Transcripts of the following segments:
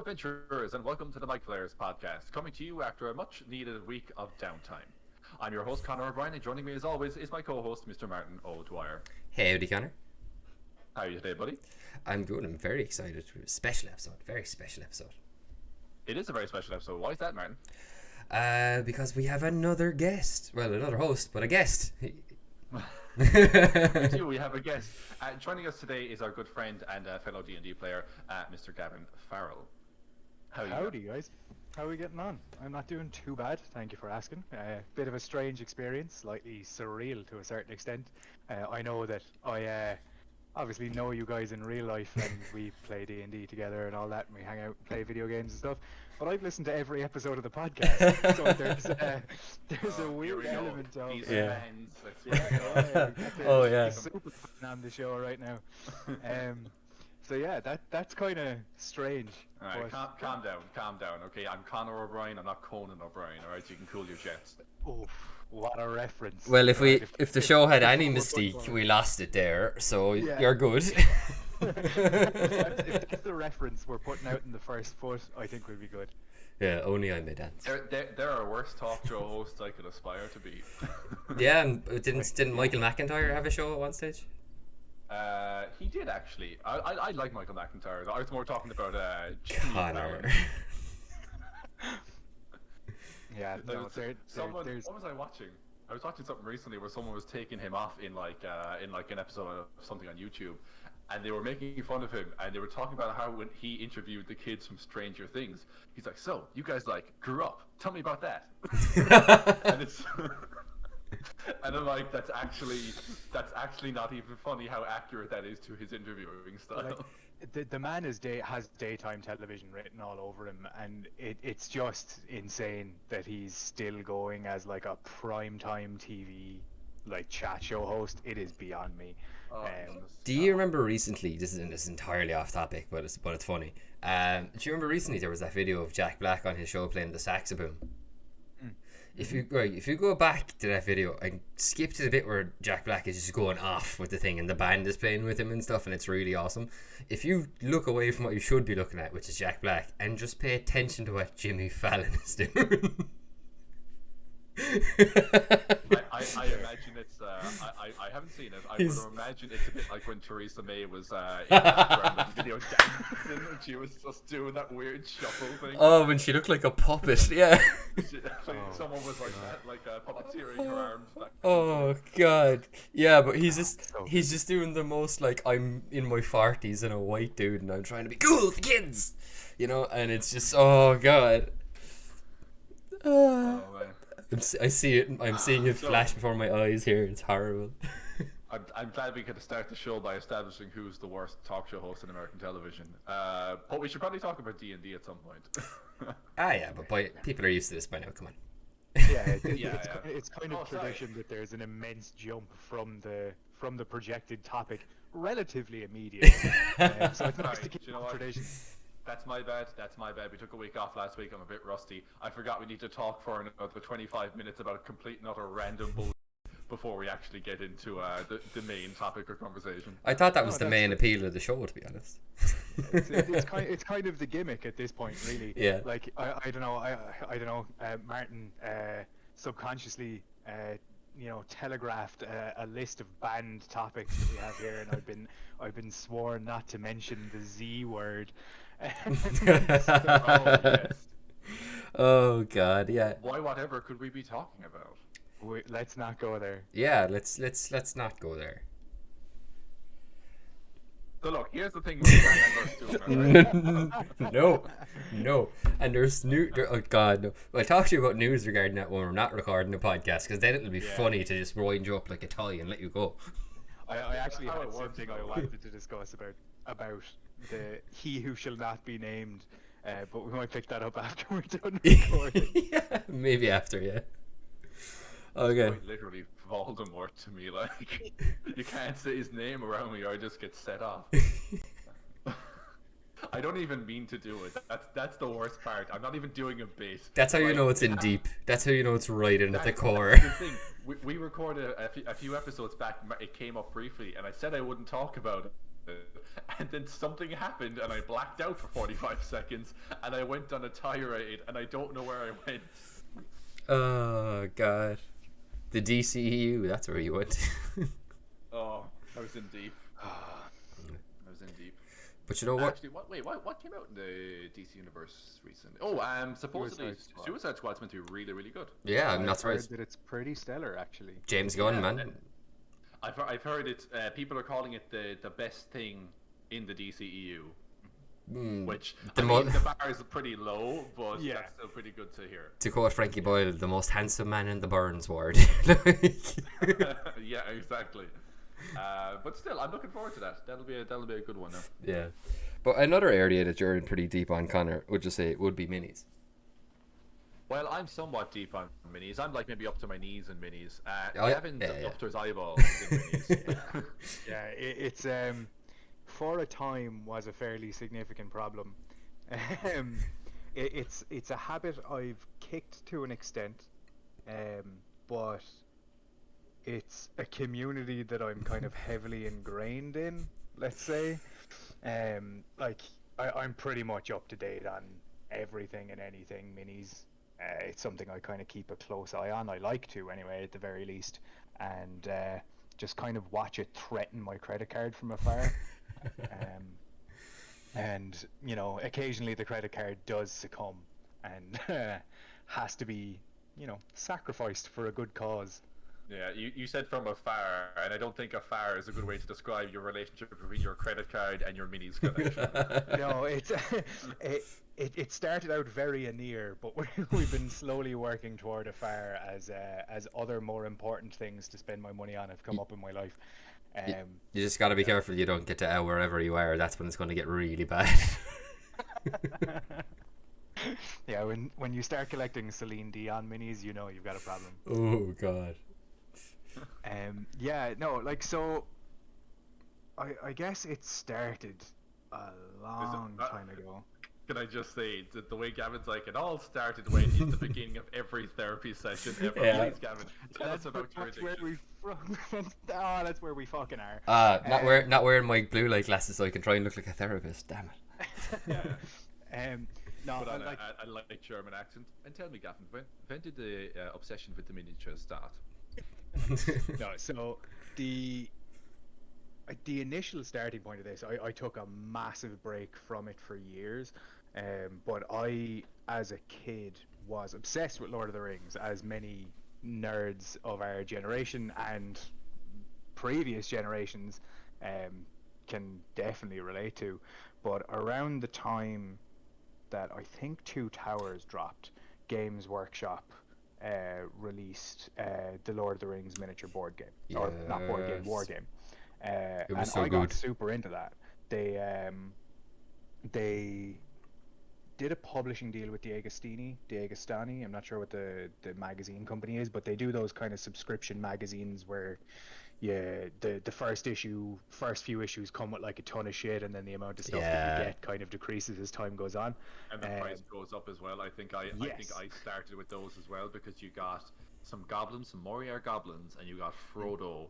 adventurers, and welcome to the Micflayers podcast, coming to you after a much-needed week of downtime. I'm your host, Conor Martin, and joining me as always is my co-host, Mr. Martin O'Dwyer. Hey, howdy, Conor. How are you today, buddy? I'm good. I'm very excited for a special episode. Very special episode. It is a very special episode. Why is that, Martin? Because we have another guest. Well, another host, but a guest. We do. We have a guest. Joining us today is our good friend and fellow D&D player, Mr. Gavin Farrell. Howdy, guys. How are we getting on? I'm not doing too bad, thank you for asking. Bit of a strange experience, slightly surreal to a certain extent. I know that I obviously know you guys in real life, and we play D&D together and all that, and we hang out and play video games and stuff. But I've listened to every episode of the podcast, so there's a weird element of super fan on the show right now. So yeah, that's kind of strange. All right, calm down. Okay, I'm Conor O'Brien. I'm not Conan O'Brien. All right, you can cool your jets. Oof, what a reference. Well, if the show had any mystique, we lost it there. So yeah. You're good. If that's the reference we're putting out in the first foot, I think we'll be good. Yeah, only I may dance. There are worse talk show hosts I could aspire to be. Yeah, and didn't Michael McIntyre have a show at one stage? He did actually. I like Michael McIntyre. I was more talking about Conor. Yeah, no, what was I watching? I was watching something recently where someone was taking him off in like an episode of something on YouTube, and they were making fun of him, and they were talking about how when he interviewed the kids from Stranger Things, he's like, "So you guys grew up? Tell me about that." And it's. And I'm like, that's actually not even funny how accurate that is to his interviewing style. Like, the man has daytime television written all over him, and it's just insane that he's still going as like a primetime TV like chat show host. It is beyond me. Do you remember recently? This is entirely off topic, but it's funny. Do you remember recently there was that video of Jack Black on his show playing the saxophone? If you go back to that video and skip to the bit where Jack Black is just going off with the thing and the band is playing with him and stuff, and it's really awesome. If you look away from what you should be looking at, which is Jack Black, and just pay attention to what Jimmy Fallon is doing. I imagine it's. I haven't seen it. I would imagine it's a bit like when Theresa May was in the video dancing, and she was just doing that weird shuffle thing. Oh, when she looked like a puppet, yeah. Someone was like that, like puppeteering her arms back. Oh God, yeah, but he's just doing the most like I'm in my 40s and a white dude, and I'm trying to be cool for kids, and it's just God. Oh man. I see it. I'm seeing it flash before my eyes here. It's horrible. I'm glad we could start the show by establishing who's the worst talk show host in American television. But we should probably talk about D&D at some point. Yeah, but people are used to this by now. Come on. It's kind of tradition that there's an immense jump from the projected topic relatively immediately. So it's nice to keep tradition. That's my bad. We took a week off last week. I'm a bit rusty. I forgot we need to talk for another 25 minutes about a complete and utter random bullshit before we actually get into the main topic or conversation. I thought that was the main appeal of the show, to be honest. It's kind of the gimmick at this point, really. Yeah. Like I don't know. Martin subconsciously telegraphed a list of banned topics that we have here, and I've been sworn not to mention the Z word. Oh God, yeah. Why? Whatever could we be talking about? Let's not go there. Yeah, let's not go there. So look, here's the thing. No. And there's oh God, no. I'll talk to you about news regarding that when we're not recording the podcast, because then it'll be funny to just wind you up like a toy and let you go. I actually had something I wanted to discuss about the he who shall not be named, but we might pick that up after we're done recording. Yeah, maybe after, yeah. Okay. It's literally Voldemort to me, like you can't say his name around me or I just get set off. I don't even mean to do it. That's the worst part. I'm not even doing a bit. That's how you know it's in deep. That's how you know it's right in at the core. That's the thing. We recorded a few episodes back. It came up briefly, and I said I wouldn't talk about it. and then something happened, and I blacked out for 45 seconds, and I went on a tirade, and I don't know where I went. Oh god, the DCEU. That's where you went. Oh, I was in deep. But you know what? Actually, what came out in the DC universe recently? Oh, supposedly Suicide Squad's meant to be really, really good. Yeah, I'm not I've heard surprised. that it's pretty stellar, actually. James Gunn, Yeah, man. I've heard it's people are calling it the best thing in the DCEU, which The the bar is pretty low, but Yeah. that's still pretty good to hear. To quote Frankie Boyle, the most handsome man in the Burns ward. Yeah, exactly. But still, I'm looking forward to that. That'll be a good one now. Yeah. But another area that you're in pretty deep on, Connor, would you say would be minis? Well, I'm somewhat deep on minis. I'm like maybe up to my knees in minis. Oh, Kevin's yeah. up to his eyeballs in minis. Yeah, it's for a time was a fairly significant problem. It's a habit I've kicked to an extent, but it's a community that I'm kind of heavily ingrained in, let's say. Like I'm pretty much up to date on everything and anything minis. It's something I kind of keep a close eye on. I like to anyway, at the very least, and just kind of watch it threaten my credit card from afar. And you know, occasionally the credit card does succumb and has to be, you know, sacrificed for a good cause. Yeah, you said from afar, and I don't think afar is a good way to describe your relationship between your credit card and your minis collection. No, it started out very near, but we've been slowly working toward afar as other more important things to spend my money on have come up in my life. You just got to be careful you don't get to wherever you are. That's when it's going to get really bad. Yeah, when you start collecting Celine Dion minis, you know you've got a problem. Oh god. Yeah, no, like, so I guess it started a long time ago. Can I just say that the way Gavin's like, it all started when it's the beginning of every therapy session ever. Yeah. Please, Gavin, tell us about your That's where addiction. that's where we fucking are. Not wearing my blue light glasses so I can try and look like a therapist. Damn it. No, Put on like, a light German accent. And tell me, Gavin, when did the obsession with the miniatures start? no. So the initial starting point of this, I took a massive break from it for years, but I, as a kid, was obsessed with Lord of the Rings, as many nerds of our generation and previous generations can definitely relate to. But around the time that I think Two Towers dropped, Games Workshop released the Lord of the Rings miniature board game, or not board game, war game. It was and so I good. got super into that. They did a publishing deal with Diagostani. I'm not sure what the magazine company is, but they do those kind of subscription magazines where the first few issues come with like a ton of shit, and then the amount of stuff that you get kind of decreases as time goes on. And the price goes up as well. I think I started with those as well, because you got some goblins, some Moriar goblins, and you got Frodo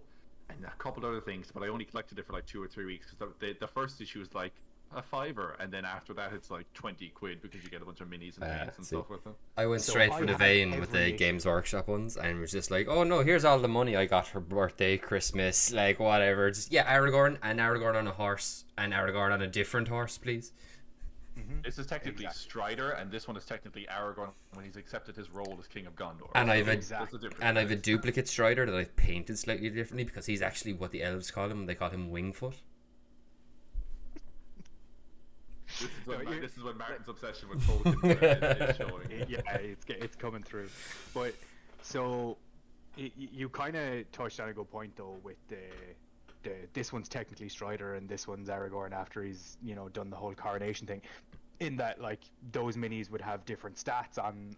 and a couple other things, but I only collected it for like 2 or 3 weeks, because the first issue is like a $5, and then after that it's like 20 quid because you get a bunch of minis and paints and stuff with them. I went So straight I for the had vein with the every Games Workshop ones, and was just like, oh no, here's all the money I got for birthday, Christmas, like whatever. Just Aragorn on a horse, and Aragorn on a different horse, please. This is technically Strider, and this one is technically Aragorn when he's accepted his role as King of Gondor. And I've Exactly. a duplicate Strider that I've painted slightly differently, because he's actually what the elves call him. They call him Wingfoot. This is when Martin's obsession with Tolkien is showing. Yeah, it's coming through. But so you kind of touched on a good point though with this one's technically Strider and this one's Aragorn after he's done the whole coronation thing. In that, like, those minis would have different stats on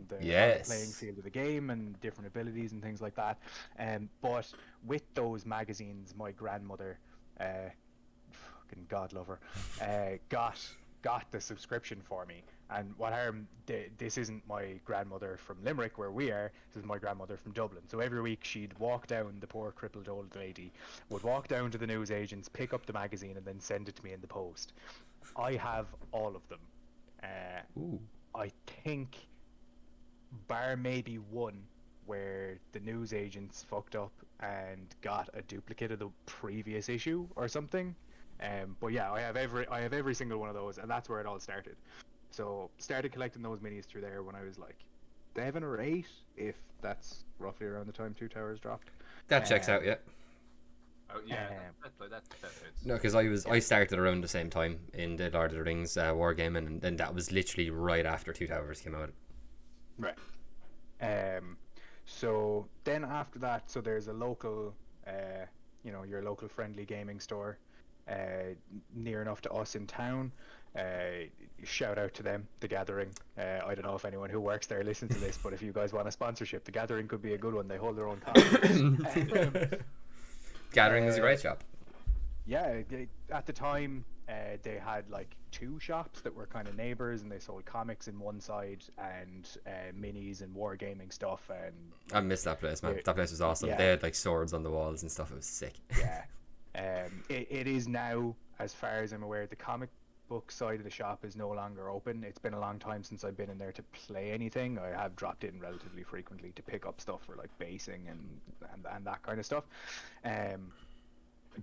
the playing field of the game and different abilities and things like that. But with those magazines, my grandmother, fucking God love her, got the subscription for me, And what harm? This isn't my grandmother from Limerick where we are. This is my grandmother from Dublin. So every week she'd walk down. The poor crippled old lady would walk down to the newsagents, pick up the magazine, and then send it to me in the post. I have all of them. Ooh. I think, bar maybe one, where the newsagents fucked up and got a duplicate of the previous issue or something. But yeah, I have every single one of those, and that's where it all started. So started collecting those minis through there when I was like 7 or 8, if that's roughly around the time Two Towers dropped. That checks out, yeah. Oh yeah, that fits. No, because I started around the same time in the Lord of the Rings wargaming, and then that was literally right after Two Towers came out. Right. So then after that, so there's a local, your local friendly gaming store, near enough to us in town. Shout out to them, The Gathering. I don't know if anyone who works there listens to this, but if you guys want a sponsorship, The Gathering could be a good one. They hold their own comics. Gathering is a great shop. Yeah, at the time, they had like 2 shops that were kind of neighbors, and they sold comics in one side and minis and wargaming stuff. And I missed that place, man. That place was awesome. Yeah. They had like swords on the walls and stuff. It was sick. Yeah. It is now, as far as I'm aware, the comic book side of the shop is no longer open. It's been a long time since I've been in there to play anything. I have dropped in relatively frequently to pick up stuff for like basing and that kind of stuff. I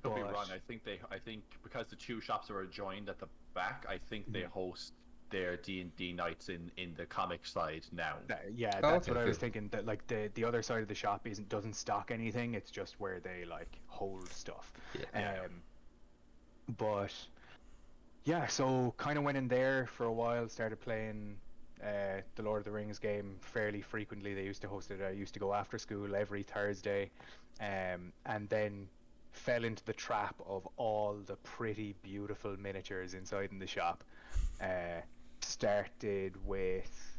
could be wrong. I think because the 2 shops are adjoined at the back, I think they host their D&D nights in the comic side now. Yeah, that's what I was thinking. That like the other side of the shop doesn't stock anything. It's just where they like hold stuff. Yeah. But yeah, so kind of went in there for a while. Started playing the Lord of the Rings game fairly frequently. They used to host it. I used to go after school every Thursday, and then fell into the trap of all the pretty beautiful miniatures inside in the shop. Started with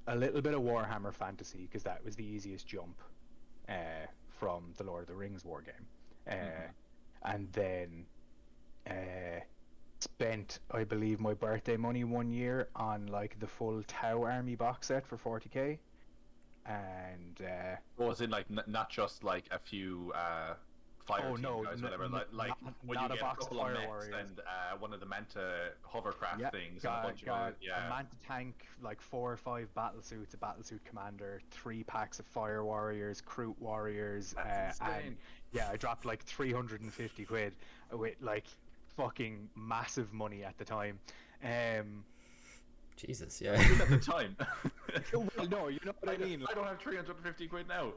a little bit of Warhammer Fantasy because that was the easiest jump from the Lord of the Rings war game. And then spent, I believe, my birthday money one year on like the full Tau Army box set for 40k. And was it like not just like a few fire team guys, whatever, like when you get a couple of mechs and one of the Manta hovercraft things, and a bunch of a Manta tank, like 4 or 5 battle suits, a battlesuit commander, 3 packs of fire warriors, Kroot warriors, and I dropped like 350 quid with like fucking massive money at the time. Jesus, yeah. At the time. Well, no, you know what I mean. I don't have 350 quid now.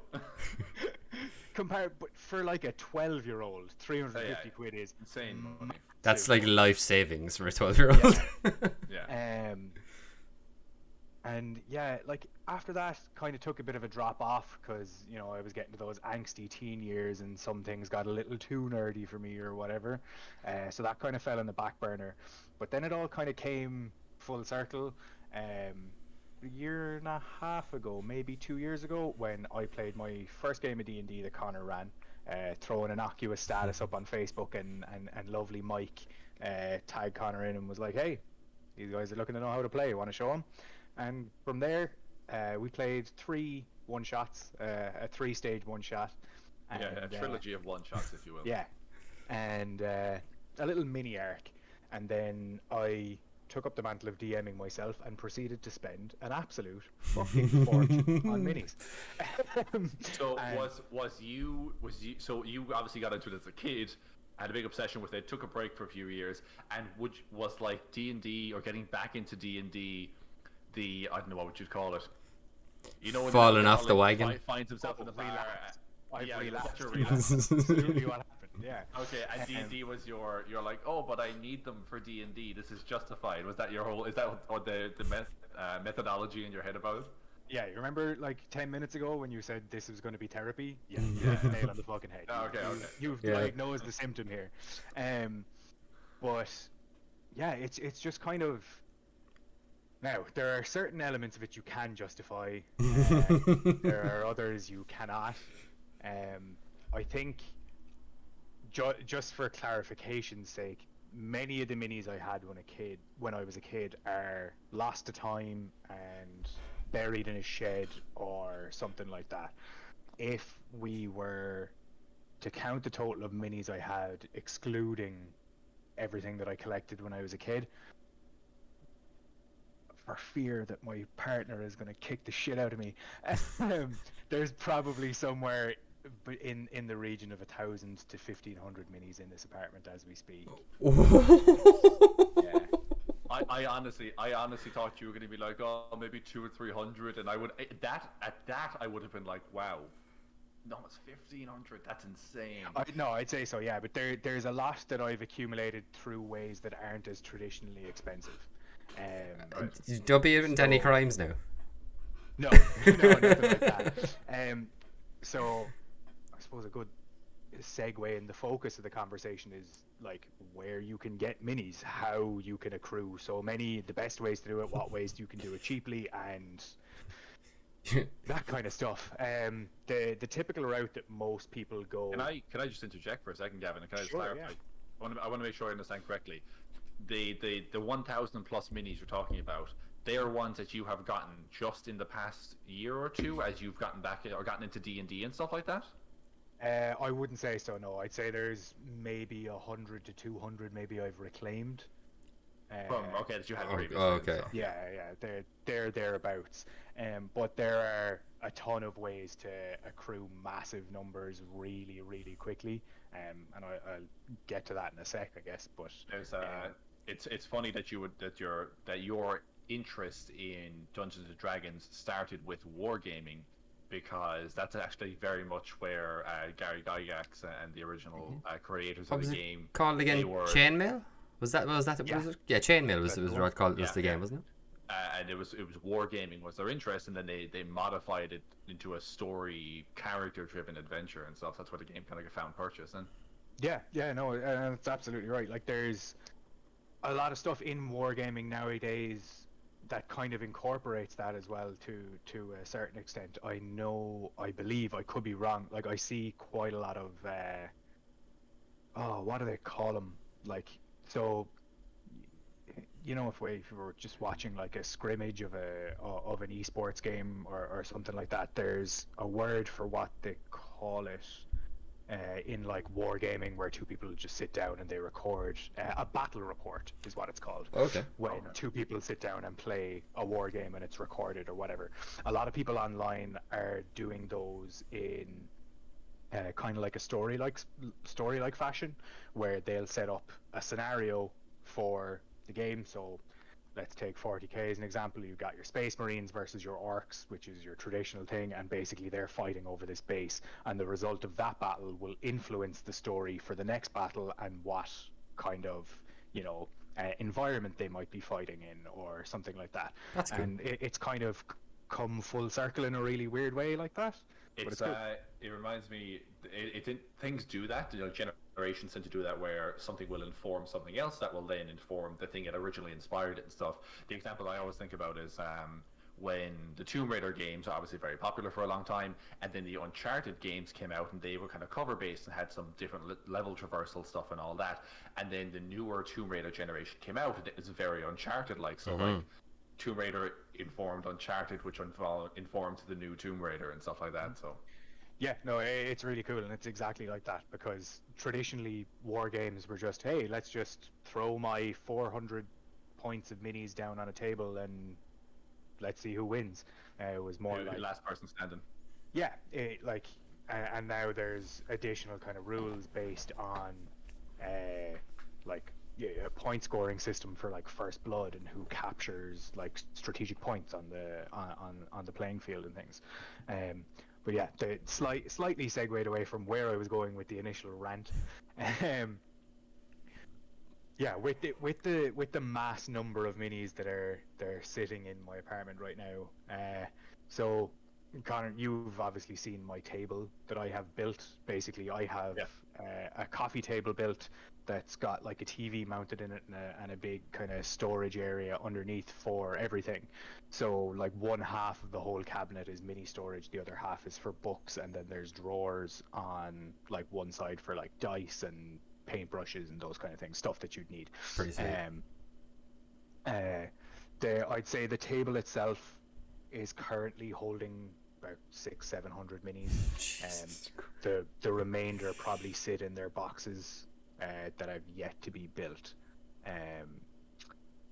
But for like a 12-year-old, 350 quid is insane money. That's like life savings for a 12-year-old. Yeah. And yeah, like after that, kind of took a bit of a drop off because I was getting to those angsty teen years, and some things got a little too nerdy for me or whatever. So that kind of fell on the back burner. But then it all kind of came full circle. A year and a half ago, maybe 2 years ago, when I played my first game of D&D that Conor ran, throwing innocuous status up on Facebook, and lovely Mike tagged Conor in and was like, hey, these guys are looking to know how to play, want to show them? And from there, we played 3 one-shots, a 3-stage one-shot. A trilogy of one-shots, if you will. Yeah, and a little mini arc. And then I took up the mantle of DMing myself and proceeded to spend an absolute fucking fortune on minis. So so you obviously got into it as a kid, had a big obsession with it, took a break for a few years, and was like D&D or getting back into D&D the, I don't know, what would you call it? Falling off the wagon. Finds himself in the bar. I've relapsed. Relapsed. Absolutely what happened. Yeah. Okay, and D&D was you're like, oh, but I need them for D&D. This is justified. Was that your whole? Is that what the methodology in your head about it? Yeah, you remember like 10 minutes ago when you said this was going to be therapy? Yeah, nail on the fucking head. Oh, okay. You've diagnosed the symptom here. But yeah, it's just kind of. Now, there are certain elements of it you can justify. There are others you cannot. I think, just for clarification's sake, many of the minis I had when I was a kid are lost to time and buried in a shed or something like that. If we were to count the total of minis I had, excluding everything that I collected when I was a kid, for fear that my partner is going to kick the shit out of me, there's probably somewhere in the region of 1,000 to 1,500 minis in this apartment as we speak. Yeah. I honestly thought you were going to be like, oh, maybe 200 or 300, and I would I would have been like, wow. No, it's 1,500. That's insane. I'd say so, yeah. But there's a lot that I've accumulated through ways that aren't as traditionally expensive. Don't be into any crimes now. No, nothing like that. So I suppose a good segue and the focus of the conversation is like where you can get minis, how you can accrue so many, the best ways to do it, what ways you can do it cheaply, and that kind of stuff. The typical route that most people go. Can I just interject for a second, Gavin? Can I just clarify? Yeah. I want to make sure I understand correctly. The 1,000 plus minis you're talking about, they are ones that you have gotten just in the past year or two, as you've gotten back or gotten into D&D and stuff like that. I wouldn't say so. No, I'd say there's maybe 100 to 200. Maybe I've reclaimed. That you had previously. Okay. So. Yeah, they're thereabouts. But there are a ton of ways to accrue massive numbers really, really quickly. And I'll get to that in a sec, I guess. But it's funny that your interest in Dungeons and Dragons started with wargaming, because that's actually very much where Gary Gygax and the original creators of the game called again. Chainmail? Was that? Was it? Yeah, Chainmail was what it called. Was the game, wasn't it? And it was wargaming was their interest, and then they modified it into a story, character-driven adventure and stuff. That's where the game kind of found purchase. And no, that's absolutely right. Like, there's a lot of stuff in wargaming nowadays that kind of incorporates that as well to a certain extent. I believe, I could be wrong. Like, I see quite a lot of what do they call them? Like, so, you know, if we were just watching like a scrimmage of an esports game or something like that, there's a word for what they call it in like wargaming, where two people just sit down and they record a battle report is what it's called. Okay. When two people sit down and play a war game and it's recorded or whatever. A lot of people online are doing those in kind of like a story-like fashion, where they'll set up a scenario for the game. So let's take 40k as an example. You've got your Space Marines versus your Orcs, which is your traditional thing, and basically they're fighting over this base, and the result of that battle will influence the story for the next battle and what kind of, you know, environment they might be fighting in or something like that. That's cool. And it's kind of come full circle in a really weird way like that. It's it reminds me. Things do that. You know, generations tend to do that, where something will inform something else that will then inform the thing it originally inspired it and stuff. The example I always think about is when the Tomb Raider games are obviously very popular for a long time, and then the Uncharted games came out, and they were kind of cover based and had some different level traversal stuff and all that. And then the newer Tomb Raider generation came out, and it's very Uncharted like. So like Tomb Raider informed Uncharted, which informed the new Tomb Raider and stuff like that. So yeah, no, it's really cool, and it's exactly like that, because traditionally war games were just, hey, let's just throw my 400 points of minis down on a table and let's see who wins. It was more like last person standing. Yeah, and now there's additional kind of rules based on a point scoring system for like first blood and who captures like strategic points on the playing field and things. But yeah, the slightly segued away from where I was going with the initial rant. Yeah, with the mass number of minis that they're sitting in my apartment right now. So Connor, you've obviously seen my table that I have built. Basically, I have a coffee table built that's got like a TV mounted in it and a big kind of storage area underneath for everything. So like one half of the whole cabinet is mini storage, the other half is for books, and then there's drawers on like one side for like dice and paintbrushes and those kind of things, stuff that you'd need. Pretty sweet. I'd say the table itself is currently holding about 600-700 minis. The remainder probably sit in their boxes that have yet to be built.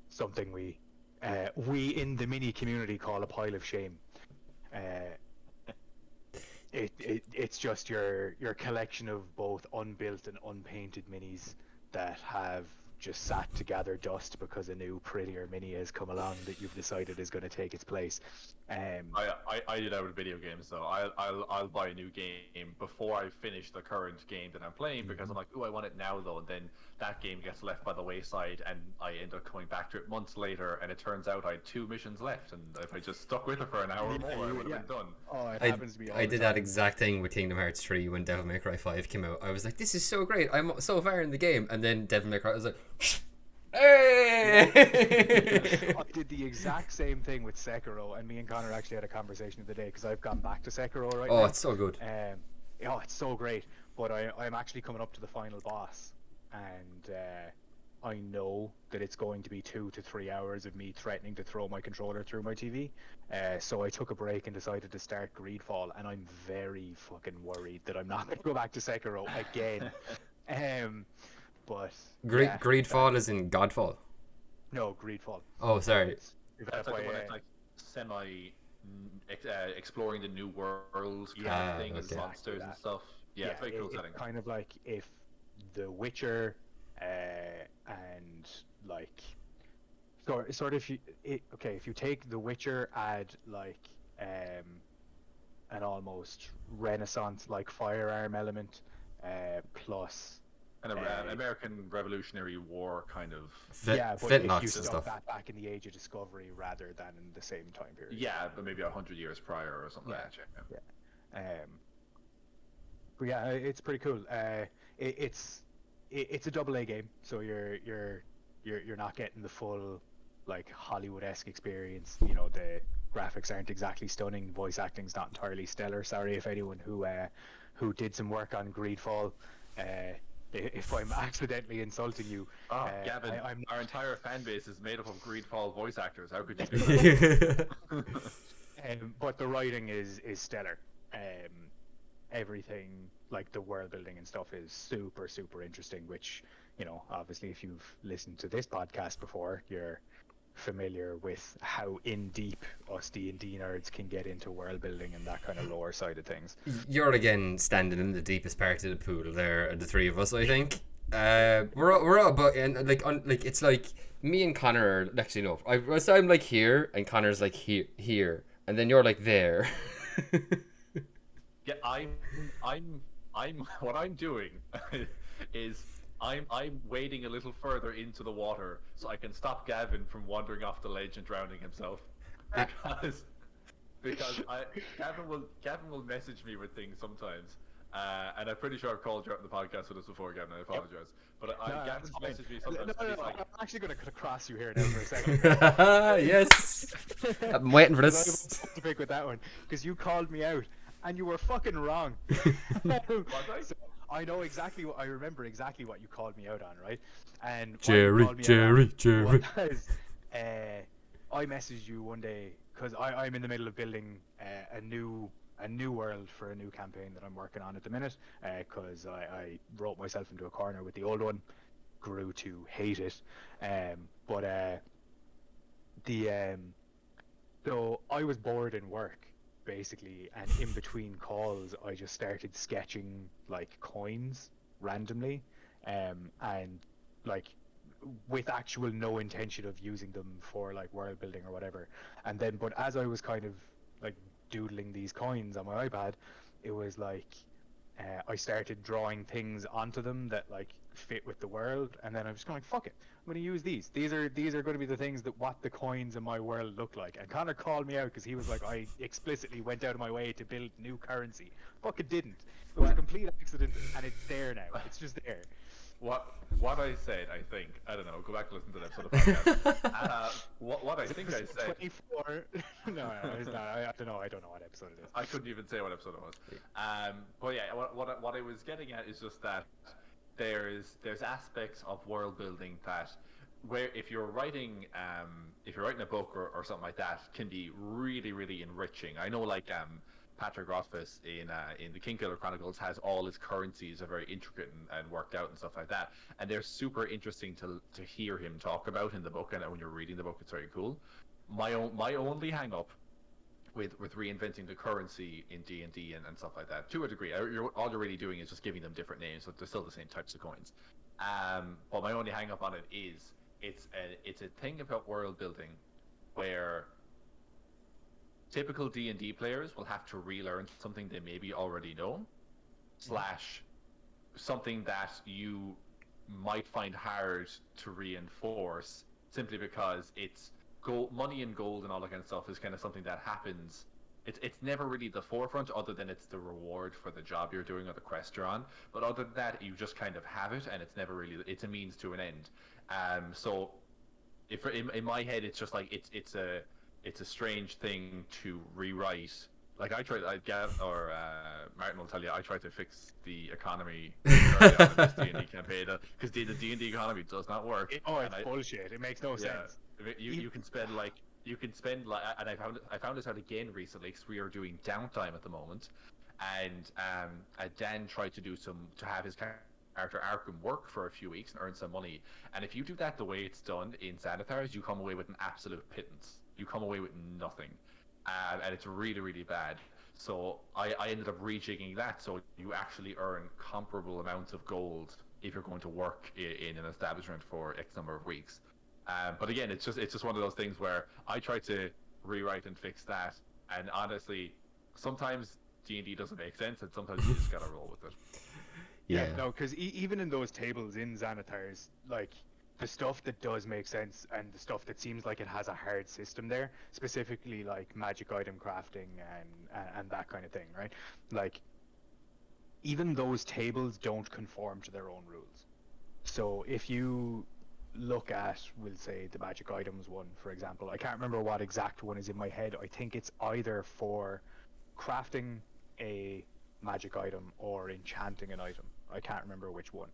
Something we in the mini community call a pile of shame. It's just your collection of both unbuilt and unpainted minis that have just sat to gather dust because a new prettier mini has come along that you've decided is going to take its place. I do that with video games, though. I'll buy a new game before I finish the current game that I'm playing, because I'm like, oh, I want it now, though, and then that game gets left by the wayside, and I end up coming back to it months later, and it turns out I had 2 missions left, and if I just stuck with it for an hour or more, I would have been done. Oh, it happens to me all I the did time. that exact thing with Kingdom Hearts 3 when Devil May Cry 5 came out. I was like, this is so great, I'm so far in the game, and then Devil May Cry was like, hey! I did the exact same thing with Sekiro, and me and Connor actually had a conversation the other day, because I've gone back to Sekiro right now. Oh, it's so good. It's so great, but I'm actually coming up to the final boss, and I know that it's going to be 2 to 3 hours of me threatening to throw my controller through my TV. So I took a break and decided to start Greedfall, and I'm very fucking worried that I'm not going to go back to Sekiro again. But Greedfall is in Godfall. No, Greedfall. Oh, sorry. That's like the one that's like semi exploring the new world kind of thing, and monsters and stuff. Yeah, it's very cool setting. It's kind of like if The Witcher and like sort of if you take The Witcher, add like an almost Renaissance like firearm element plus an American Revolutionary War kind of. But Flintlocks if you and stuff. that back in the Age of Discovery rather than in the same time period. Yeah, but maybe 100 years prior or something like that. But yeah, it's pretty cool. It's a AA game, so you're not getting the full like Hollywood-esque experience. You know, the graphics aren't exactly stunning. Voice acting's not entirely stellar. Sorry if anyone who did some work on Greedfall. If I'm accidentally insulting you. Gavin, our entire fan base is made up of Greedfall voice actors. How could you do that? But the writing is stellar. Everything, like the world building and stuff, is super, super interesting, which, you know, obviously if you've listened to this podcast before, you're familiar with how in deep us D&D nerds can get into world building and that kind of lore side of things. You're again standing in the deepest part of the pool there, the three of us, I think. We're all but and like it's like me and Connor are actually no. I'm like here and Connor's like here and then you're like there. Yeah, I'm what I'm doing is I'm wading a little further into the water so I can stop Gavin from wandering off the ledge and drowning himself. Because Gavin will message me with things sometimes, and I'm pretty sure I've called you out in the podcast with us before, Gavin. I apologize, but Gavin's messaged me sometimes. No, like, I'm actually going to cross you here now for a second. Yes, I'm waiting for this. To pick with that one because you called me out and you were fucking wrong. Was I? I know exactly what I remember exactly what you called me out on, right? And Jerry. Was, I messaged you one day because I'm in the middle of building a new world for a new campaign that I'm working on at the minute. Because I wrote myself into a corner with the old one, grew to hate it. So I was bored in work, basically, and in between calls I just started sketching like coins randomly, and like with actual no intention of using them for like world building or whatever. And then but as I was kind of like doodling these coins on my iPad, it was like I started drawing things onto them that like fit with the world, and then I was going like, fuck it, I'm going to use these are going to be the things that what the coins in my world look like. And Connor called me out because he was like, I explicitly went out of my way to build new currency. Fucking didn't. It was a complete accident, and it's there now. It's just there. What I said, I think, I don't know, go back and listen to that episode of the podcast. What I think I said... 24... No, it's not. I don't know what episode it is. I couldn't even say what episode it was. But yeah, what I was getting at is just that there's aspects of world building that, where if you're writing a book or something like that, can be really, really enriching. I know, like, Patrick Rothfuss in the Kingkiller Chronicles has all his currencies are very intricate and worked out and stuff like that, and they're super interesting to hear him talk about in the book, and when you're reading the book, it's very cool. My only hang up with reinventing the currency in D&D and stuff like that, to a degree, all you're really doing is just giving them different names, but they're still the same types of coins. But my only hang up on it is it's a thing about world building where typical D&D players will have to relearn something they maybe already know, slash something that you might find hard to reinforce, simply because it's money and gold and all that kind of stuff is kind of something that happens. It's never really the forefront, other than it's the reward for the job you're doing or the quest you're on. But other than that, you just kind of have it, and it's never really, it's a means to an end. So if in my head, it's just like it's a strange thing to rewrite. Like Martin will tell you, I tried to fix the economy early on in this D&D campaign, because the D&D economy does not work. It's bullshit. It makes no sense. You can spend like, and I found this out again recently, because we are doing downtime at the moment, and Dan tried to have his character Arkham work for a few weeks and earn some money. And if you do that the way it's done in Xanathars, you come away with an absolute pittance. You come away with nothing, and it's really, really bad. So I ended up rejigging that, so you actually earn comparable amounts of gold if you're going to work in an establishment for X number of weeks. But again, it's just one of those things where I try to rewrite and fix that, and honestly, sometimes D&D doesn't make sense, and sometimes you just gotta roll with it. Yeah, no, because even in those tables in Xanathars, like, the stuff that does make sense and the stuff that seems like it has a hard system there, specifically like magic item crafting and that kind of thing, right? Like, even those tables don't conform to their own rules. So if you look at, we'll say, the magic items one, for example, I can't remember what exact one is in my head. I think it's either for crafting a magic item or enchanting an item. I can't remember which one.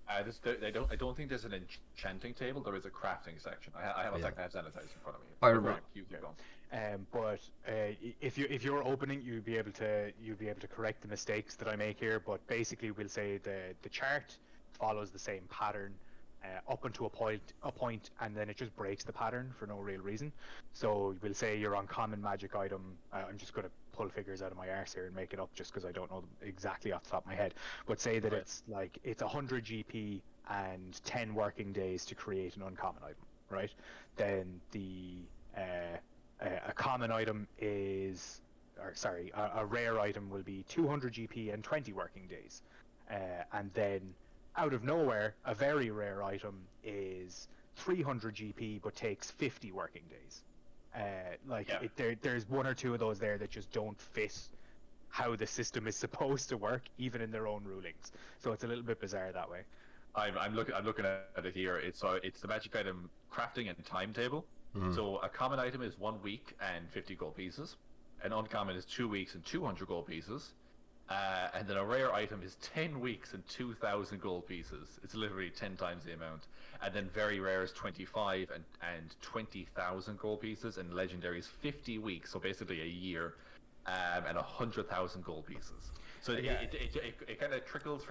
I don't think there's an enchanting table. There is a crafting section. I have a second hand sanitizer in front of me. Keep going. But if you're opening, you'll be able to correct the mistakes that I make here. But basically, we'll say the chart follows the same pattern up until a point, and then it just breaks the pattern for no real reason. So we'll say your uncommon magic item. I'm just going to pull figures out of my arse here and make it up just because I don't know them exactly off the top of my head. But say that it's 100 GP and 10 working days to create an uncommon item, right? Then a common item is, a rare item will be 200 GP and 20 working days, and then out of nowhere, a very rare item is 300 GP but takes 50 working days. There's one or two of those there that just don't fit how the system is supposed to work, even in their own rulings. So it's a little bit bizarre that way. I'm looking at it here. It's the magic item crafting and timetable. Mm-hmm. So a common item is 1 week and 50 gold pieces. An uncommon is 2 weeks and 200 gold pieces. And then a rare item is 10 weeks and 2,000 gold pieces. It's literally 10 times the amount. And then very rare is 25 and 20,000 gold pieces. And legendary is 50 weeks, so basically a year, and 100,000 gold pieces. So it kind of trickles,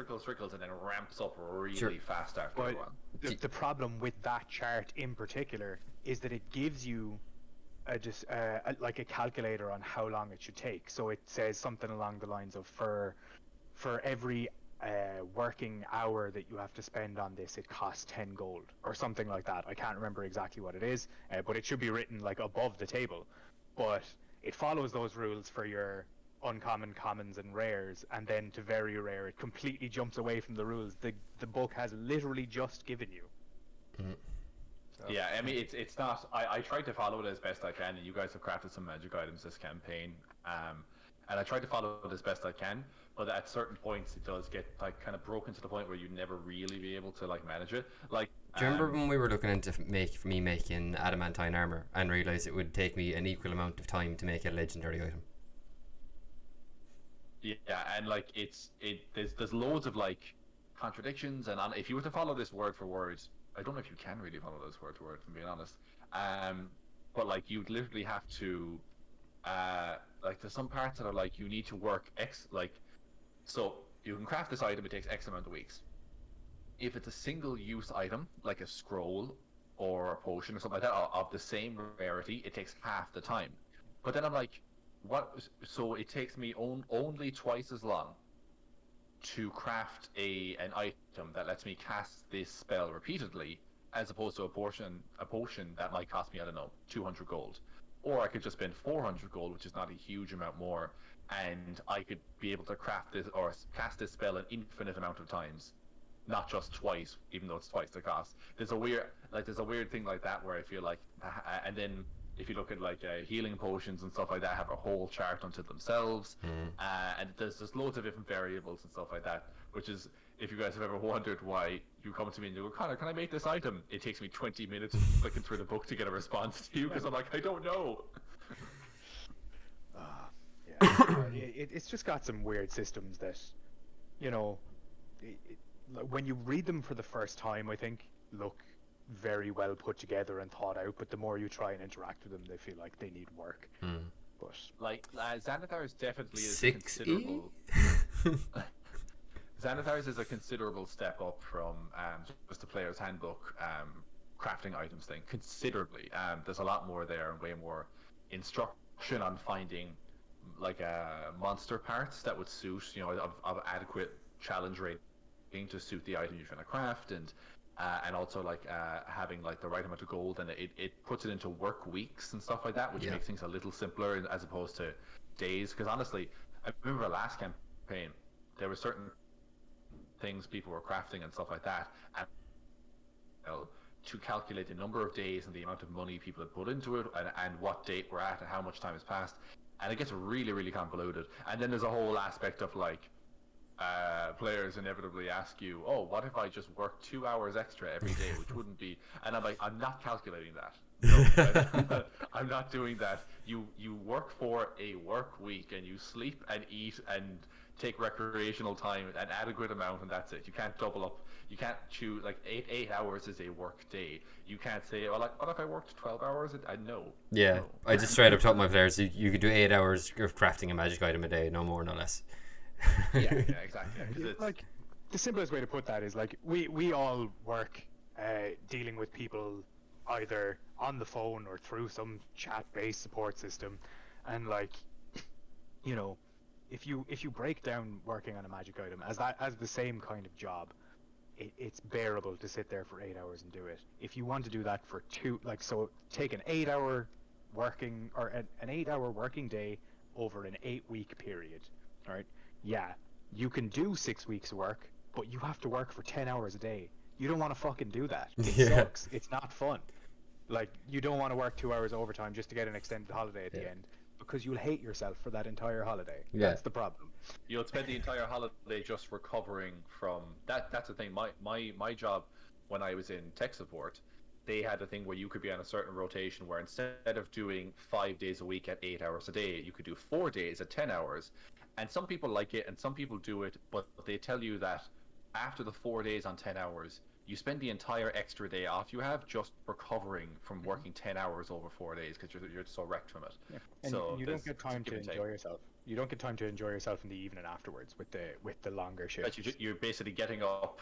and then ramps up really fast after a while. The problem with that chart in particular is that it gives you like a calculator on how long it should take. So it says something along the lines of for every working hour that you have to spend on this, it costs 10 gold or something like that. I can't remember exactly what it is, but it should be written like above the table. But it follows those rules for your uncommon, commons, and rares, and then to very rare, it completely jumps away from the rules the book has literally just given you. Mm-hmm. So, yeah, I mean, it's not. I tried to follow it as best I can, and you guys have crafted some magic items this campaign, and I tried to follow it as best I can. But at certain points, it does get like kind of broken to the point where you never really be able to like manage it. Like, do you remember when we were looking into making adamantine armor and realized it would take me an equal amount of time to make a legendary item? Yeah, and like there's loads of like contradictions, and if you were to follow this word for word, I don't know if you can really follow this word for word, if I'm being honest. But like you'd literally have to, like there's some parts that are like you need to work so you can craft this item, it takes X amount of weeks. If it's a single use item, like a scroll or a potion or something like that of the same rarity, it takes half the time. But then I'm like, what? So it takes me only twice as long to craft an item that lets me cast this spell repeatedly, as opposed to a potion that might cost me, I don't know, 200 gold. Or I could just spend 400 gold, which is not a huge amount more, and I could be able to craft this or cast this spell an infinite amount of times, not just twice, even though it's twice the cost. There's a weird thing like that where I feel like, and then if you look at like healing potions and stuff like that, have a whole chart unto themselves, and there's loads of different variables and stuff like that. Which is, if you guys have ever wondered why you come to me and you go, Connor, can I make this item? It takes me 20 minutes flicking through the book to get a response to you because I'm like, I don't know. It's just got some weird systems that, you know, when you read them for the first time, I think look very well put together and thought out, but the more you try and interact with them, they feel like they need work. But like Xanathar's definitely is 6E? considerable. Xanathar's is a considerable step up from just the player's handbook crafting items thing, considerably. There's a lot more there and way more instruction on finding like monster parts that would suit, you know, of adequate challenge rating to suit the item you're trying to craft, and also like having like the right amount of gold, and it puts it into work weeks and stuff like that, which makes things a little simpler as opposed to days. Because honestly, I remember last campaign there were certain things people were crafting and stuff like that, and to calculate the number of days and the amount of money people had put into it, and what date we're at and how much time has passed, and it gets really, really convoluted. And then there's a whole aspect of like players inevitably ask you, oh, what if I just work 2 hours extra every day, which wouldn't be, and I'm like, I'm not calculating that. No, I'm not doing that. You work for a work week, and you sleep and eat and take recreational time an adequate amount, and that's it. You can't double up. You can't choose like 8 hours is a work day. You can't say, well, like, what if I worked 12 hours? I know. Yeah, no. I just straight up told my players you could do 8 hours of crafting a magic item a day, no more, no less. yeah, exactly. Like the simplest way to put that is like we all work dealing with people either on the phone or through some chat-based support system, and like, you know, if you break down working on a magic item as the same kind of job, it's bearable to sit there for 8 hours and do it. If you want to do that for so take an 8 hour working or an 8 hour working day over an 8-week period, all right? Yeah, you can do 6 weeks of work, but you have to work for 10 hours a day. You don't want to fucking do that. It sucks. It's not fun. Like, you don't want to work 2 hours overtime just to get an extended holiday at the end, because you'll hate yourself for that entire holiday. That's the problem. You'll spend the entire holiday just recovering from that. That's the thing. My job when I was in tech support, they had a thing where you could be on a certain rotation where instead of doing 5 days a week at 8 hours a day, you could do 4 days at 10 hours. And some people like it and some people do it, but they tell you that after the 4 days on 10 hours, you spend the entire extra day off you have just recovering from working 10 hours over 4 days because you're so wrecked from it. Yeah. And so you don't get time to enjoy yourself. You don't get time to enjoy yourself in the evening afterwards with the longer shifts. But you're basically getting up,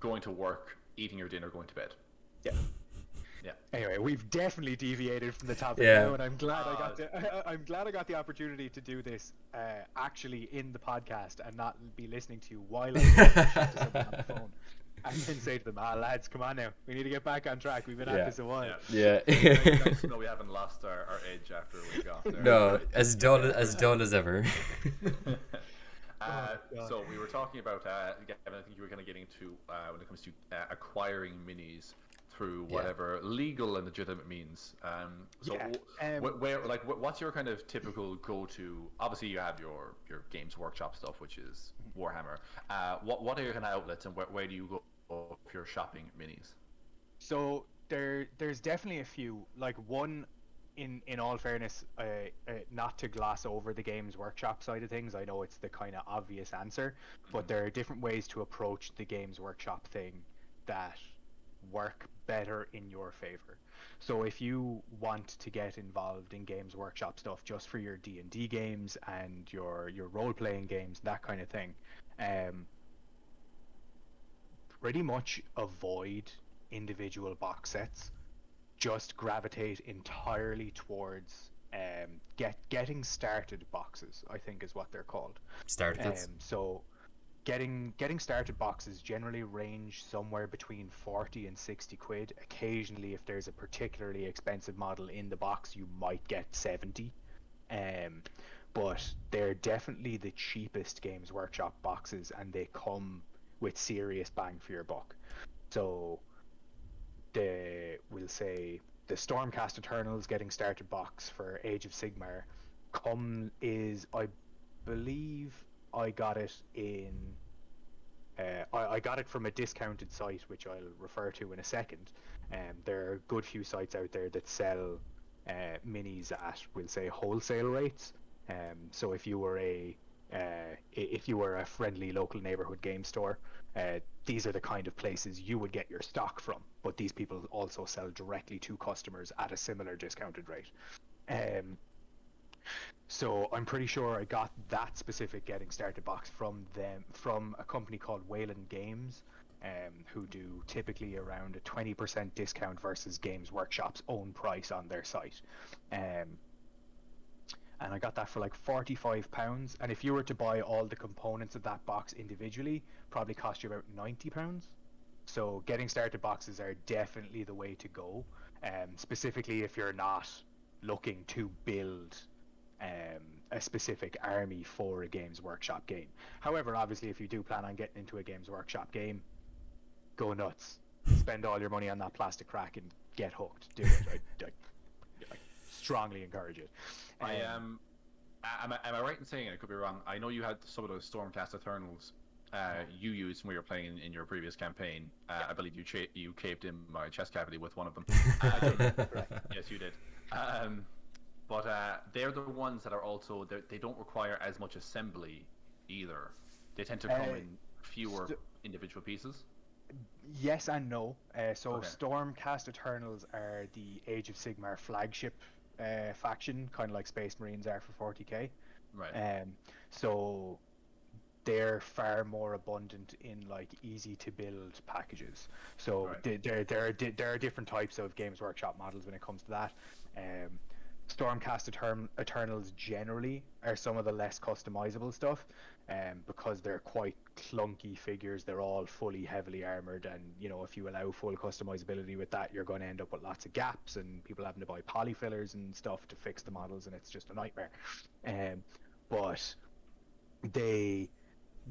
going to work, eating your dinner, going to bed. Yeah. Yeah. Anyway, we've definitely deviated from the topic now, and I'm glad I got the opportunity to do this actually in the podcast and not be listening to you while I'm to someone on the phone. And then say to them, lads, come on now, we need to get back on track. We've been at this a while. Yeah. Nice to know we haven't lost our edge after we got there. No, as dull as ever. So we were talking about, Gavin, I think you were kind of getting to when it comes to acquiring minis through whatever legal and legitimate means. What's your kind of typical go-to? Obviously, you have your Games Workshop stuff, which is Warhammer. What are your kind of outlets, and where do you go if you're shopping minis? So there's definitely a few. Like one in all fairness, not to gloss over the Games Workshop side of things, I know it's the kind of obvious answer, but there are different ways to approach the Games Workshop thing that work better in your favor. So if you want to get involved in Games Workshop stuff just for your D&D games and your role-playing games, that kind of thing, pretty much avoid individual box sets. Just gravitate entirely towards getting started boxes, I think is what they're called. Starter kits. So getting started boxes generally range somewhere between 40 and 60 quid. Occasionally, if there's a particularly expensive model in the box, you might get 70. But they're definitely the cheapest Games Workshop boxes, and they come with serious bang for your buck. So we'll say the Stormcast Eternals getting started box for Age of Sigmar I believe I got it in I got it from a discounted site, which I'll refer to in a second. There are a good few sites out there that sell minis at, we'll say, wholesale rates. So if you were a friendly local neighborhood game store, these are the kind of places you would get your stock from. But these people also sell directly to customers at a similar discounted rate. So I'm pretty sure I got that specific getting started box from a company called Wayland Games, who do typically around a 20% discount versus Games Workshop's own price on their site. And I got that for like £45. And if you were to buy all the components of that box individually, probably cost you about £90. So getting started boxes are definitely the way to go, specifically if you're not looking to build a specific army for a Games Workshop game. However, obviously, if you do plan on getting into a Games Workshop game, go nuts. Spend all your money on that plastic crack and get hooked. Do it. I strongly encourage it. Am I right in saying, and I could be wrong, I know you had some of those Stormcast Eternals you used when you were playing in your previous campaign. I believe you caved in my chest cavity with one of them. Yes, you did. But they're the ones that are also, they don't require as much assembly either. They tend to come in fewer individual pieces. Yes and no. Okay. Stormcast Eternals are the Age of Sigmar flagship faction, kind of like Space Marines are for 40k. Right. So they're far more abundant in like easy to build packages. So there are different types of Games Workshop models when it comes to that. Stormcast Eternals generally are some of the less customizable stuff, because they're quite clunky figures. They're all fully heavily armored, and if you allow full customizability with that, you're going to end up with lots of gaps and people having to buy polyfillers and stuff to fix the models, and it's just a nightmare. But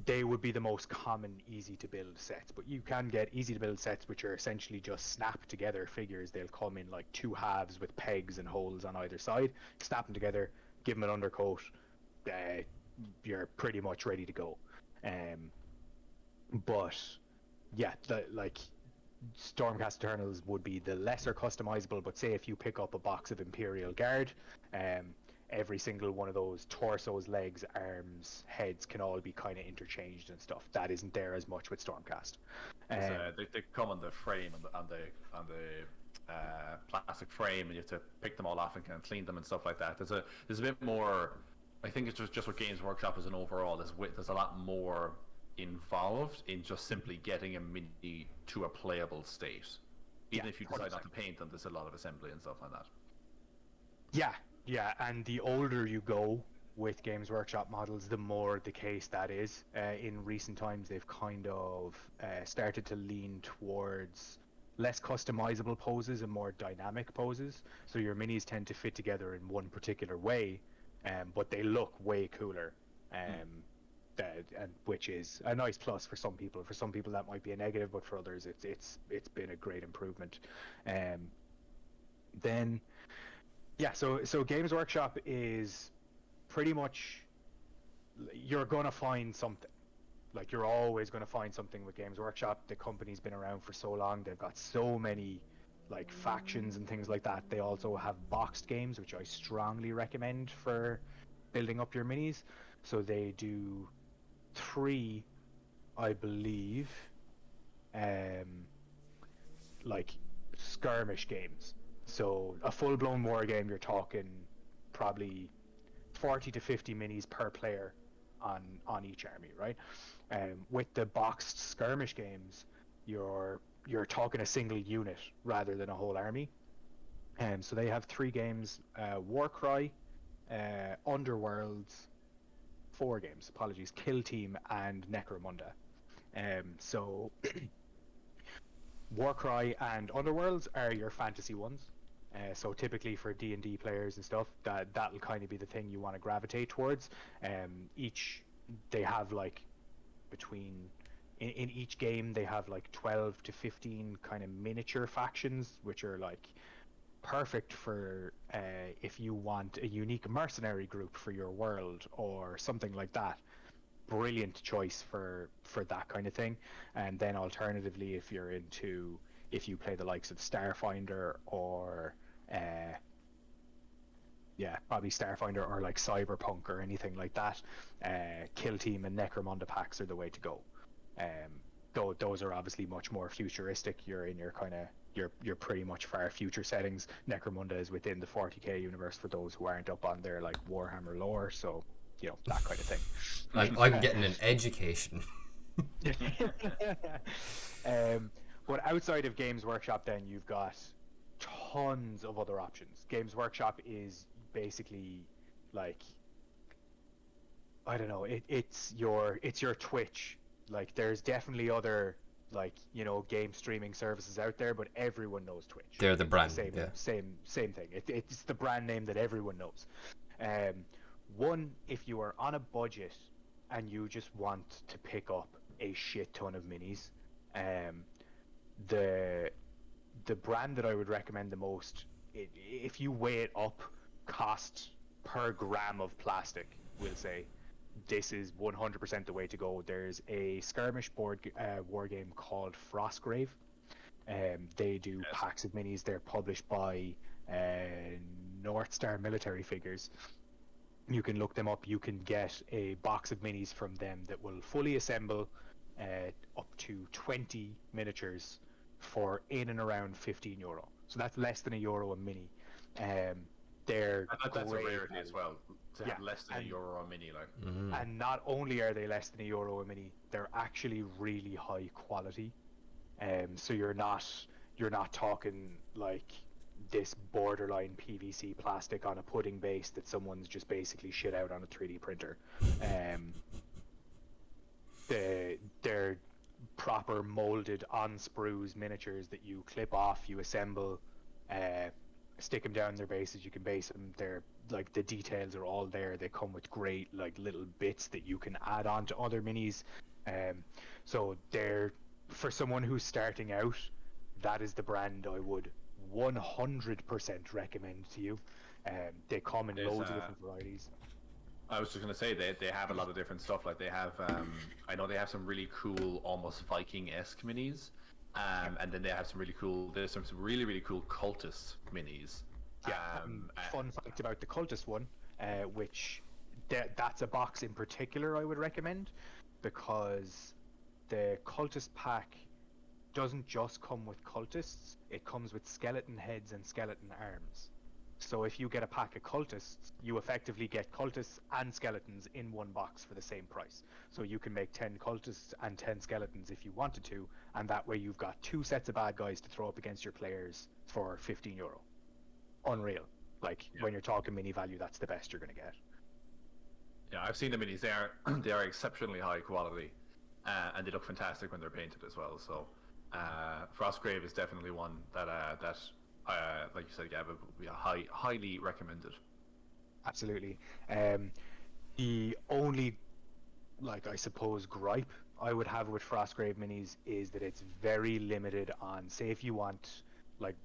they would be the most common easy to build sets, but you can get easy to build sets which are essentially just snap together figures. They'll come in like two halves with pegs and holes on either side. Snap them together, give them an undercoat, you're pretty much ready to go. But yeah, like Stormcast Eternals would be the lesser customizable, but say if you pick up a box of Imperial Guard, every single one of those torsos, legs, arms, heads can all be kind of interchanged and stuff. That isn't there as much with Stormcast. They come on the frame, on the plastic frame, and you have to pick them all off and kind of clean them and stuff like that. There's a bit more. I think it's just what Games Workshop as an overall. There's a lot more involved in just simply getting a mini to a playable state. Even if you decide 100%. Not to paint them, there's a lot of assembly and stuff like that. Yeah, and the older you go with Games Workshop models, the more the case that is. In recent times, they've kind of started to lean towards less customizable poses and more dynamic poses. So your minis tend to fit together in one particular way, but they look way cooler, and which is a nice plus for some people. For some people, that might be a negative, but for others, it's been a great improvement. Then. Yeah, so Games Workshop is pretty much, you're going to find something. Like, you're always going to find something with Games Workshop. The company's been around for so long. They've got so many like factions and things like that. They also have boxed games, which I strongly recommend for building up your minis. So they do 3, I believe, like skirmish games. So a full-blown war game, you're talking probably 40 to 50 minis per player on each army, right? With the boxed skirmish games, you're talking a single unit rather than a whole army. So they have 3 games: Warcry, Underworlds, 4 games. Apologies, Kill Team and Necromunda. So Warcry and Underworlds are your fantasy ones. So typically for D&D players and stuff, that'll kind of be the thing you want to gravitate towards. They have like between in each game they have like 12 to 15 kind of miniature factions, which are like perfect for if you want a unique mercenary group for your world or something like that. Brilliant choice for that kind of thing. And then alternatively, if you play the likes of Starfinder or probably Starfinder or like Cyberpunk or anything like that, Kill Team and Necromunda packs are the way to go. Though those are obviously much more futuristic. You're in your kind of you're pretty much far future settings. Necromunda is within the 40k universe for those who aren't up on their like Warhammer lore, so you know, that kind of thing. I'm getting an education. But outside of Games Workshop, then you've got tons of other options. Games Workshop is basically like, I don't know, it's your Twitch. Like, there's definitely other, like, you know, game streaming services out there, but everyone knows Twitch. They're the brand. Same thing. It's the brand name that everyone knows. One, if you are on a budget and you just want to pick up a shit ton of minis, the brand that I would recommend the most, if you weigh it up, cost per gram of plastic, we'll say, this is 100% the way to go. There's a skirmish war game called Frostgrave. They do packs of minis. They're published by North Star Military Figures. You can look them up. You can get a box of minis from them that will fully assemble up to 20 miniatures for in and around €15. So that's less than €1 a mini. They're that's a great rarity as well, to have less than €1 a mini. Like. Mm-hmm. And not only are they less than €1 a mini, they're actually really high quality. So you're not talking like this borderline PVC plastic on a pudding base that someone's just basically shit out on a 3D printer. They're proper molded on sprues miniatures that you clip off, you assemble, stick them down their bases, you can base them. They're like, the details are all there. They come with great like little bits that you can add on to other minis. So they're, for someone who's starting out, that is the brand I would 100% recommend to you. They come in loads of different varieties. I was just gonna say they have a lot of different stuff. Like they have, I know they have some really cool, almost Viking-esque minis, and then they have some really cool. There's some really cool cultist minis. Fun fact about the cultist one, which that's a box in particular I would recommend, because the cultist pack doesn't just come with cultists, it comes with skeleton heads and skeleton arms. So if you get a pack of cultists, you effectively get cultists and skeletons in one box for the same price. So you can make 10 cultists and 10 skeletons if you wanted to, and that way you've got 2 sets of bad guys to throw up against your players for €15. Unreal. Like, when you're talking mini value, that's the best you're going to get. Yeah, I've seen the minis. They are exceptionally high quality, and they look fantastic when they're painted as well. So Frostgrave is definitely one that like you said, Gab, would be highly recommended. Absolutely. The only, like, I suppose, gripe I would have with Frostgrave minis is that it's very limited on, say, if you want like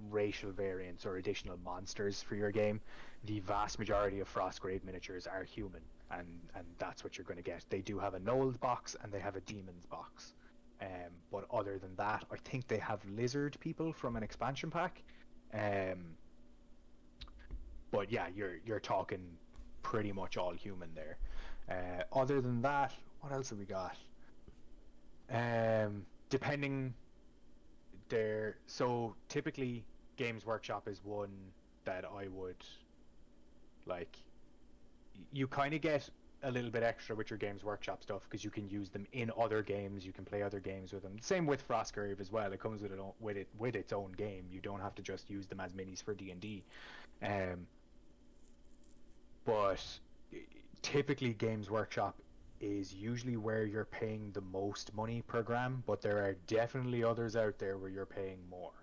racial variants or additional monsters for your game, the vast majority of Frostgrave miniatures are human, and that's what you're going to get. They do have a Nold box and they have a Demons box. But other than that, I think they have lizard people from an expansion pack. But yeah, you're talking pretty much all human there. Other than that, what else have we got? Depending there, so typically Games Workshop is one that I would like. You kind of get a little bit extra with your Games Workshop stuff because you can use them in other games. You can play other games with them. Same with Frostgrave as well. It comes with its own game. You don't have to just use them as minis for D&D. But typically Games Workshop is usually where you're paying the most money per gram, but there are definitely others out there where you're paying more.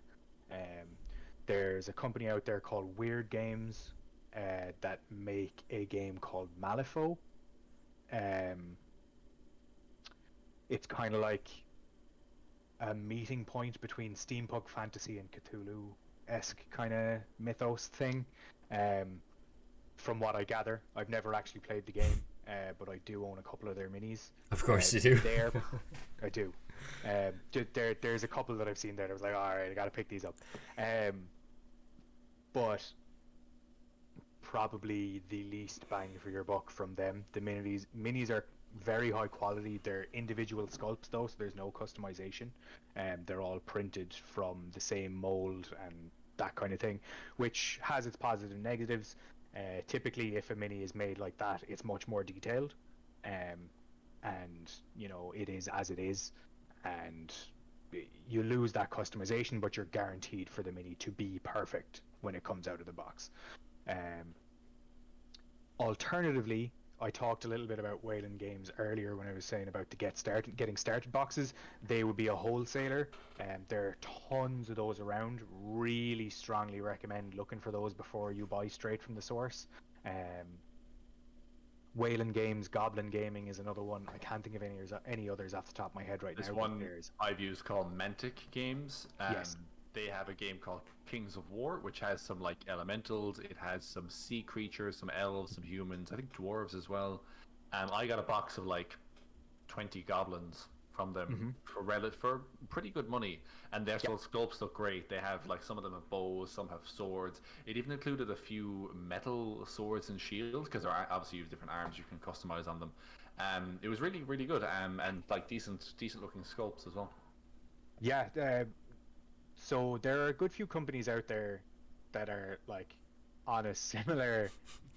There's a company out there called Weird Games that make a game called Malifaux. It's kind of like a meeting point between steampunk fantasy and Cthulhu-esque kind of mythos thing. From what I gather, I've never actually played the game, but I do own a couple of their minis. Of course you do. I do. There's a couple that I've seen there that I was like, all right, I gotta pick these up. But probably the least bang for your buck from them. The minis are very high quality. They're individual sculpts though, so there's no customization. They're all printed from the same mold and that kind of thing, which has its positives and negatives. Typically, if a mini is made like that, it's much more detailed, and you know it is as it is, and you lose that customization, but you're guaranteed for the mini to be perfect when it comes out of the box. Alternatively, I talked a little bit about Wayland Games earlier when I was saying about the getting started boxes. They would be a wholesaler, and there are tons of those around. Really strongly recommend looking for those before you buy straight from the source. Wayland Games, Goblin Gaming is another one. I can't think of any others off the top of my head right now. There's one I've used called Mantic Games. Yes. They have a game called Kings of War, which has some like elementals. It has some sea creatures, some elves, some humans. I think dwarves as well. I got a box of like 20 goblins from them for pretty good money. And their actual sculpts look great. They have like some of them have bows, some have swords. It even included a few metal swords and shields because they're obviously use different arms you can customize on them. It was really really good and like decent looking sculpts as well. Yeah. So there are a good few companies out there that are like on a similar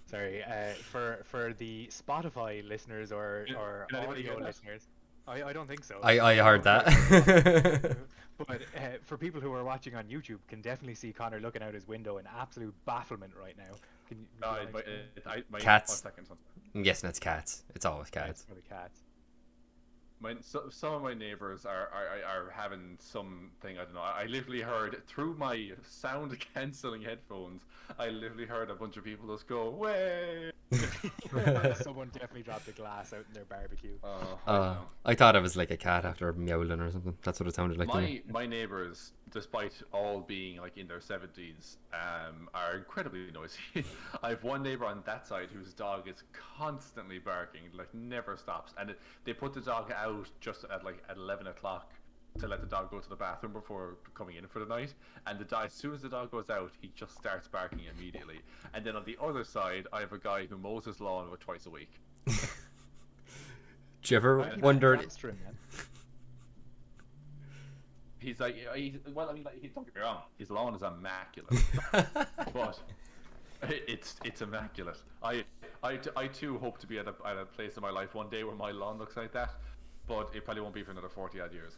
for the Spotify listeners or audio listeners. I don't think so. I heard that. But for people who are watching on YouTube can definitely see Connor looking out his window in absolute bafflement right now. Cats. 1 second. I'm guessing it's cats. It's always cats. It's for the cats. Some of my neighbors are having something, I don't know. I literally heard through my sound cancelling headphones. I literally heard a bunch of people just go way. Someone definitely dropped a glass out in their barbecue. I thought it was like a cat after meowing or something. That's what it sounded like. My neighbors, despite all being like in their 70s, are incredibly noisy. I have one neighbor on that side whose dog is constantly barking, like never stops, and they put the dog out just at 11 o'clock to let the dog go to the bathroom before coming in for the night, and as soon as the dog goes out, he just starts barking immediately. And then on the other side, I have a guy who mows his lawn about twice a week. Do you ever wonder? He's like, don't get me wrong, his lawn is immaculate, but it's immaculate. I too hope to be at a place in my life one day where my lawn looks like that, but it probably won't be for another 40 odd years.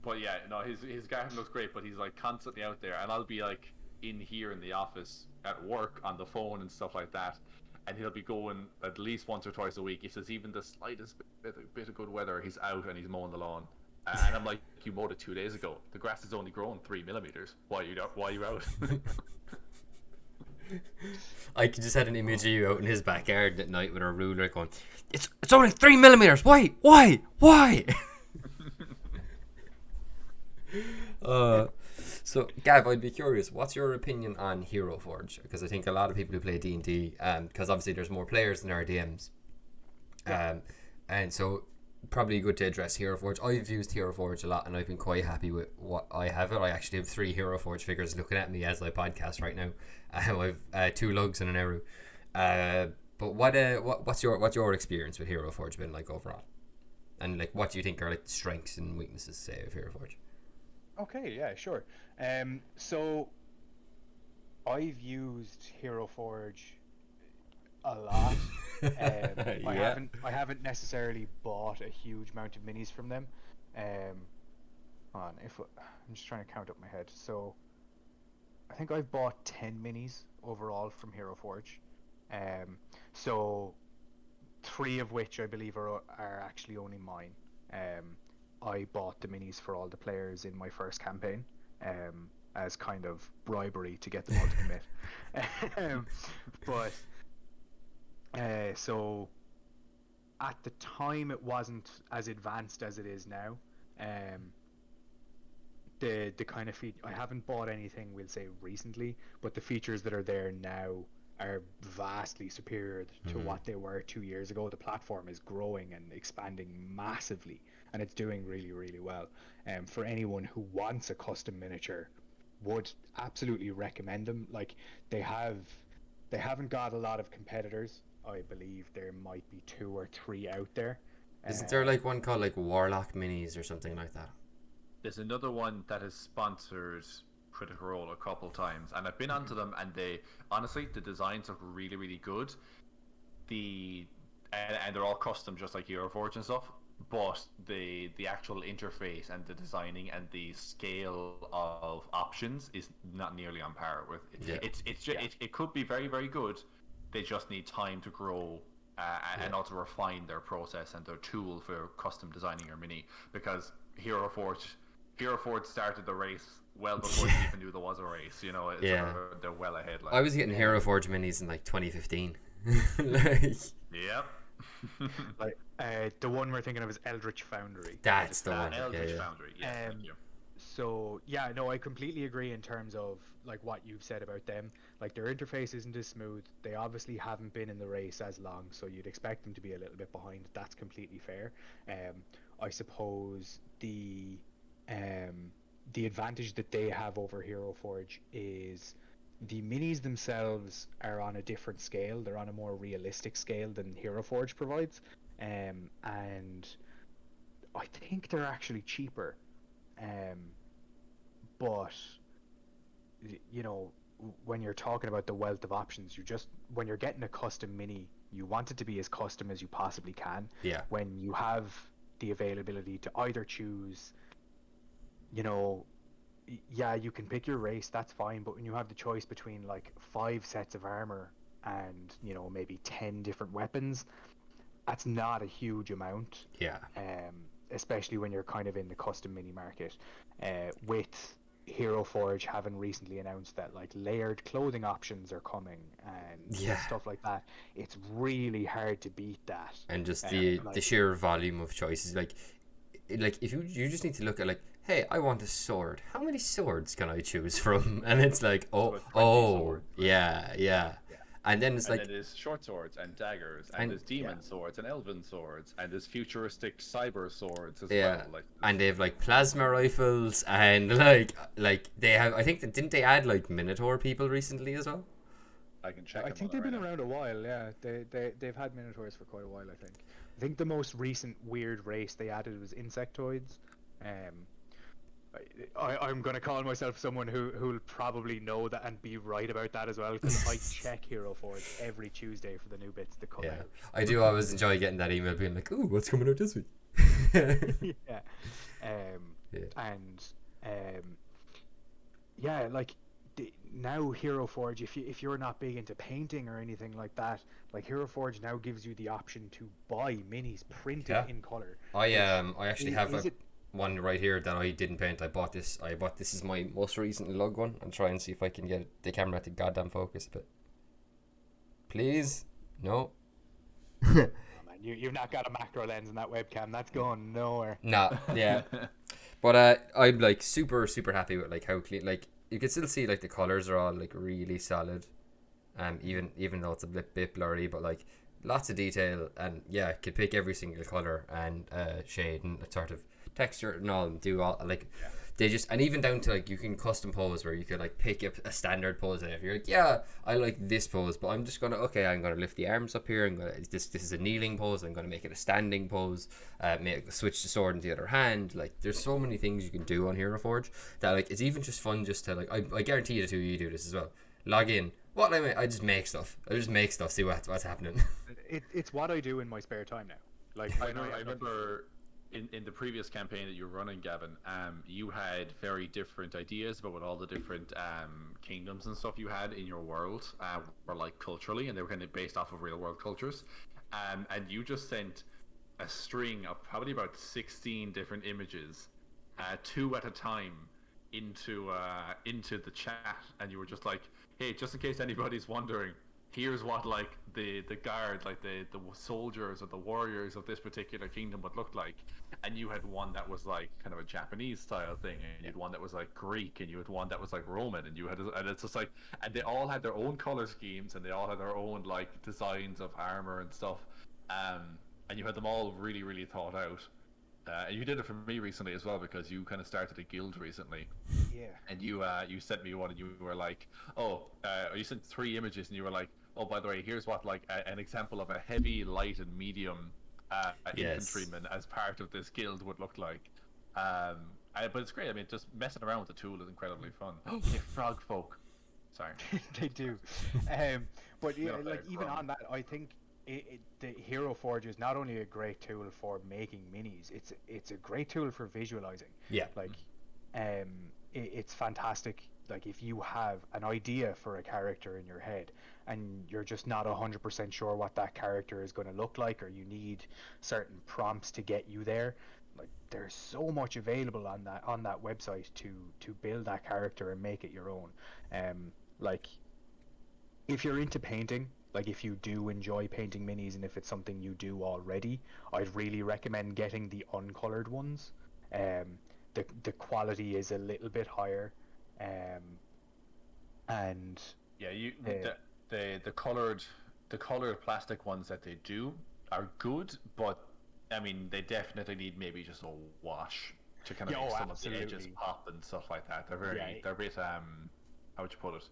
But yeah, no, his garden looks great, but he's like constantly out there, and I'll be like in here in the office at work on the phone and stuff like that, and he'll be going at least once or twice a week. If there's even the slightest bit of good weather, he's out and he's mowing the lawn. And I'm like, you mowed it 2 days ago. The grass has only grown 3 millimeters. Why are you out? I just had an image of you out in his backyard at night with a ruler going, it's only 3 millimeters. Why? So Gav, I'd be curious, what's your opinion on Hero Forge? Because I think a lot of people who play D&D, because obviously there's more players than there are DMs, and so probably good to address Hero Forge. I've used Hero Forge a lot, and I've been quite happy with what I have. I actually have 3 Hero Forge figures looking at me as I podcast right now. I've 2 lugs and an arrow. But what's your experience with Hero Forge been like overall? And like, what do you think are like the strengths and weaknesses, say, of Hero Forge? Okay, yeah, sure. So I've used Hero Forge a lot. Yeah. I haven't necessarily bought a huge amount of minis from them. Hold on, I'm just trying to count up my head. So I think I've bought 10 minis overall from Hero Forge. So 3 of which I believe are actually only mine. I bought the minis for all the players in my first campaign, as kind of bribery to get them all to commit. So at the time it wasn't as advanced as it is now. The kind of I haven't bought anything, we'll say, recently, but the features that are there now are vastly superior to what they were 2 years ago. The platform is growing and expanding massively, and it's doing really, really well. For anyone who wants a custom miniature, would absolutely recommend them. Like, they haven't got a lot of competitors. I believe there might be 2 or 3 out there. Isn't there like one called like Warlock Minis or something like that? There's another one that has sponsored Critical Role a couple times, and I've been onto them, and they honestly, the designs look really, really good. And they're all custom, just like Hero Forge and stuff. But the actual interface and the designing and the scale of options is not nearly on par with it. Yeah. It could be very, very good. They just need time to grow and also refine their process and their tool for custom designing your mini, because Hero Forge started the race well before you even knew there was a race. You know, they're well ahead. Like, I was getting Hero Forge minis in like 2015. Like, yep. Like, the one we're thinking of is Eldritch Foundry. that's the one. Eldritch Foundry. Yes, thank you. So yeah, no, I completely agree in terms of like what you've said about them. Like, their interface isn't as smooth. They obviously haven't been in the race as long, so you'd expect them to be a little bit behind. That's completely fair. I suppose the advantage that they have over Hero Forge is the minis themselves are on a different scale. They're on a more realistic scale than Hero Forge provides, and I think they're actually cheaper. But you know, when you're talking about the wealth of options, when you're getting a custom mini, you want it to be as custom as you possibly can. Yeah. When you have the availability to either choose, you know, yeah, you can pick your race, that's fine, but when you have the choice between like 5 sets of armor and, you know, maybe 10 different weapons, that's not a huge amount. Yeah. Especially when you're kind of in the custom mini market. With Hero Forge having recently announced that like layered clothing options are coming and stuff like that, it's really hard to beat that. And just the sheer volume of choices, like if you just need to look at like, hey, I want a sword. How many swords can I choose from? And it's like, yeah. And then it's like, there's short swords and daggers, and there's demon swords and elven swords, and there's futuristic cyber swords as well. Like, and they have like plasma rifles, and like they have. I think didn't they add like Minotaur people recently as well? I can check. I think they've been around a while. Yeah, they've had Minotaurs for quite a while. I think the most recent weird race they added was insectoids. I'm going to call myself someone who'll probably know that and be right about that as well, because I check Hero Forge every Tuesday for the new bits that come out. I do always enjoy getting that email being like, ooh, what's coming out this week? Like now Hero Forge, if you're not big into painting or anything like that, like Hero Forge now gives you the option to buy minis printed in color. I actually have one right here that I didn't paint. I bought this as my most recent lug one. I'll try and see if I can get the camera to goddamn focus a bit. Please? No. Oh, man, you've not got a macro lens in that webcam. That's going nowhere. Nah, yeah. But I'm like super happy with like how clean, like you can still see like the colors are all like really solid. Even though it's a bit blurry, but like lots of detail, and yeah, could pick every single color and shade and sort of texture and all, and do all like. They just, and even down to like you can custom pose where you could like pick up a standard pose, and if you're like, yeah, I like this pose, but I'm just gonna I'm gonna lift the arms up here, this is a kneeling pose, I'm gonna make it a standing pose, switch the sword into the other hand. Like there's so many things you can do on Hero Forge that like it's even just fun just to like I guarantee you the two of you do this as well. Log in. What I just make stuff. See what's happening. It's what I do in my spare time now. Like I remember in the previous campaign that you were running, Gavin, you had very different ideas about what all the different kingdoms and stuff you had in your world were like culturally, and they were kind of based off of real world cultures. And you just sent a string of probably about 16 different images, 2 at a time, into the chat, and you were just like, hey, just in case anybody's wondering, here's what like the guard, like the soldiers or the warriors of this particular kingdom would look like. And you had one that was like kind of a Japanese style thing, and you had one that was like Greek, and you had one that was like Roman, and it's just like, and they all had their own color schemes, and they all had their own like designs of armor and stuff, and you had them all really, really thought out. And you did it for me recently as well, because you kind of started a guild recently. Yeah. And you sent me one, and you were like, you sent 3 images, and you were like, oh, by the way, here's what like an example of a heavy, light, and medium infantryman as part of this guild would look like. But it's great. I mean, just messing around with the tool is incredibly fun. Hey, frog folk. Sorry. They do. But yeah, like even on that, I think the Hero Forge is not only a great tool for making minis, it's a great tool for visualizing. Yeah. Like, it's fantastic. Like if you have an idea for a character in your head and you're just not 100% sure what that character is going to look like, or you need certain prompts to get you there, like there's so much available on that website to build that character and make it your own. Like if you're into painting, like if you do enjoy painting minis, and if it's something you do already, I'd really recommend getting the uncolored ones. The quality is a little bit higher. And yeah, the colored plastic ones that they do are good, but I mean they definitely need maybe just a wash to kind of make some of the edges pop and stuff like that. They're a bit how would you put it?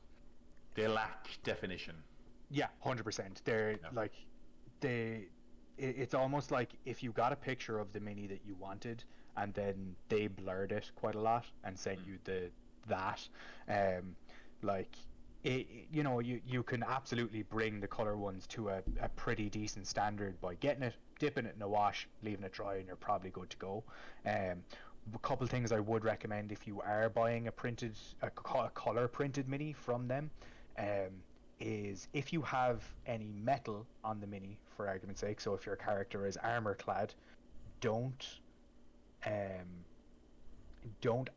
They lack definition. Yeah, 100%. They're like it's almost like if you got a picture of the mini that you wanted and then they blurred it quite a lot and sent you that like it, you can absolutely bring the color ones to a pretty decent standard by getting it, dipping it in a wash, leaving it dry, and you're probably good to go. A couple things I would recommend if you are buying a color printed mini from them is if you have any metal on the mini, for argument's sake, so if your character is armor clad, don't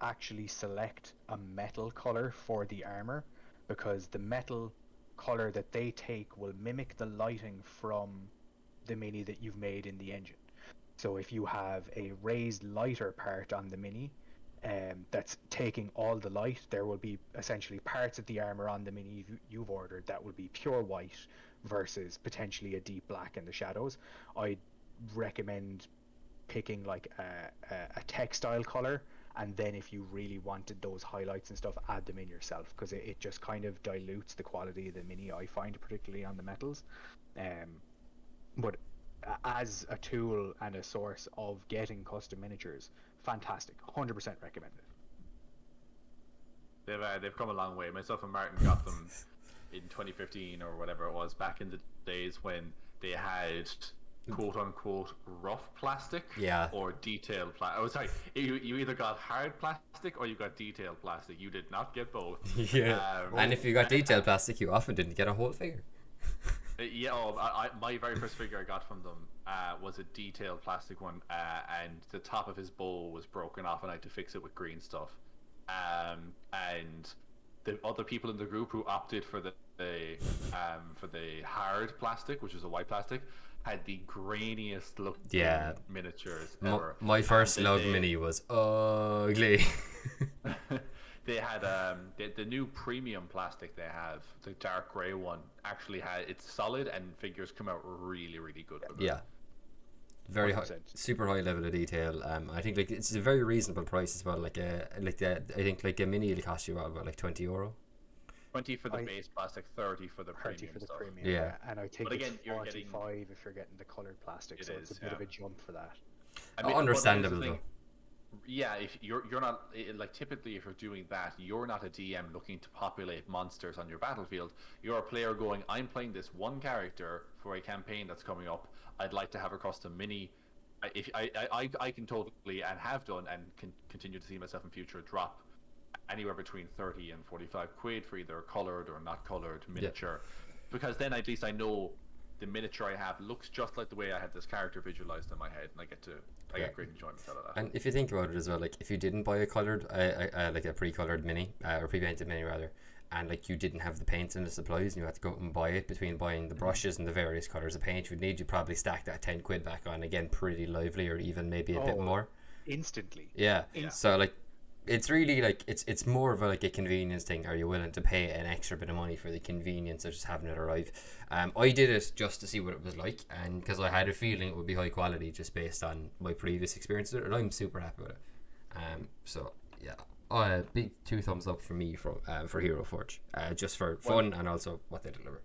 actually select a metal color for the armor, because the metal color that they take will mimic the lighting from the mini that you've made in the engine. So if you have a raised lighter part on the mini that's taking all the light, there will be essentially parts of the armor on the mini you've ordered that will be pure white versus potentially a deep black in the shadows. I'd recommend picking like a textile color, and then if you really wanted those highlights and stuff, add them in yourself, because it just kind of dilutes the quality of the mini, I find, particularly on the metals. But as a tool and a source of getting custom miniatures, fantastic, 100% recommended. They've come a long way. Myself and Martin got them in 2015 or whatever it was, back in the days when they had quote unquote rough plastic, or detailed plastic. I was like, you either got hard plastic or you got detailed plastic. You did not get both. And if you got detailed plastic, you often didn't get a whole figure. My very first figure I got from them was a detailed plastic one, and the top of his bow was broken off, and I had to fix it with green stuff. And the other people in the group who opted for the hard plastic, which was a white plastic, had the grainiest looking miniatures ever. My first lug mini was ugly. They had the new premium plastic they have, the dark grey one, actually it's solid and figures come out really, really good with it. Yeah. Very high, 100%. super high level of detail. I think like it's a very reasonable price as well. I think like a mini will cost you about like €20. 20 for the base plastic, 30 for the 30 premium for the stuff. premium, Yeah. and I think But again, it's you're 45 if you're getting the coloured plastic, It so is, it's a bit yeah. of a jump for that. I mean, Understandable but here's the though. thing. Yeah, if you're not like typically if you're doing that, you're not a DM looking to populate monsters on your battlefield. You're a player going, I'm playing this one character for a campaign that's coming up. I'd like to have a custom mini. If I can totally and have done and can continue to see myself in future drop anywhere between 30 and 45 quid for either coloured or not coloured miniature, because then at least I know the miniature I have looks just like the way I had this character visualized in my head, and I get great enjoyment out of that. And if you think about it as well, like if you didn't buy a coloured, like a pre-coloured mini or pre-painted mini rather, and like you didn't have the paints and the supplies, and you had to go out and buy it, between buying the brushes and the various colours of paint you would need, you probably stack that 10 quid back on again pretty lively, or even maybe a bit more Instantly. Yeah. So like it's really like it's more of a, like a convenience thing. Are you willing to pay an extra bit of money for the convenience of just having it arrive? I did it just to see what it was like, and because I had a feeling it would be high quality just based on my previous experience with it, and I'm super happy with it. So yeah, big 2 thumbs up for me for Hero Forge, just for fun and also what they deliver.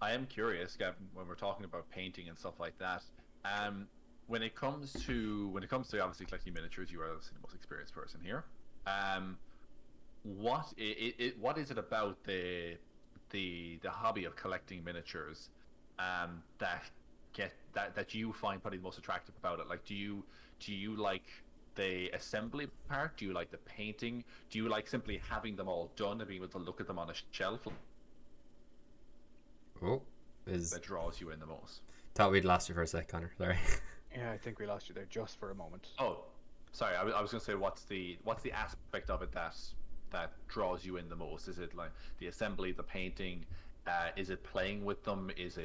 I am curious, Gavin, when we're talking about painting and stuff like that. When it comes to obviously collecting miniatures, you are obviously the most experienced person here. What is it about the hobby of collecting miniatures that you find probably the most attractive about it? Like, do you like the assembly part? Do you like the painting? Do you like simply having them all done and being able to look at them on a shelf? That draws you in the most? Thought we'd lost you for a sec, Connor. Sorry. Yeah, I think we lost you there just for a moment. Oh, sorry. I was going to say, what's the aspect of it that draws you in the most? Is it like the assembly, the painting? Is it playing with them? Is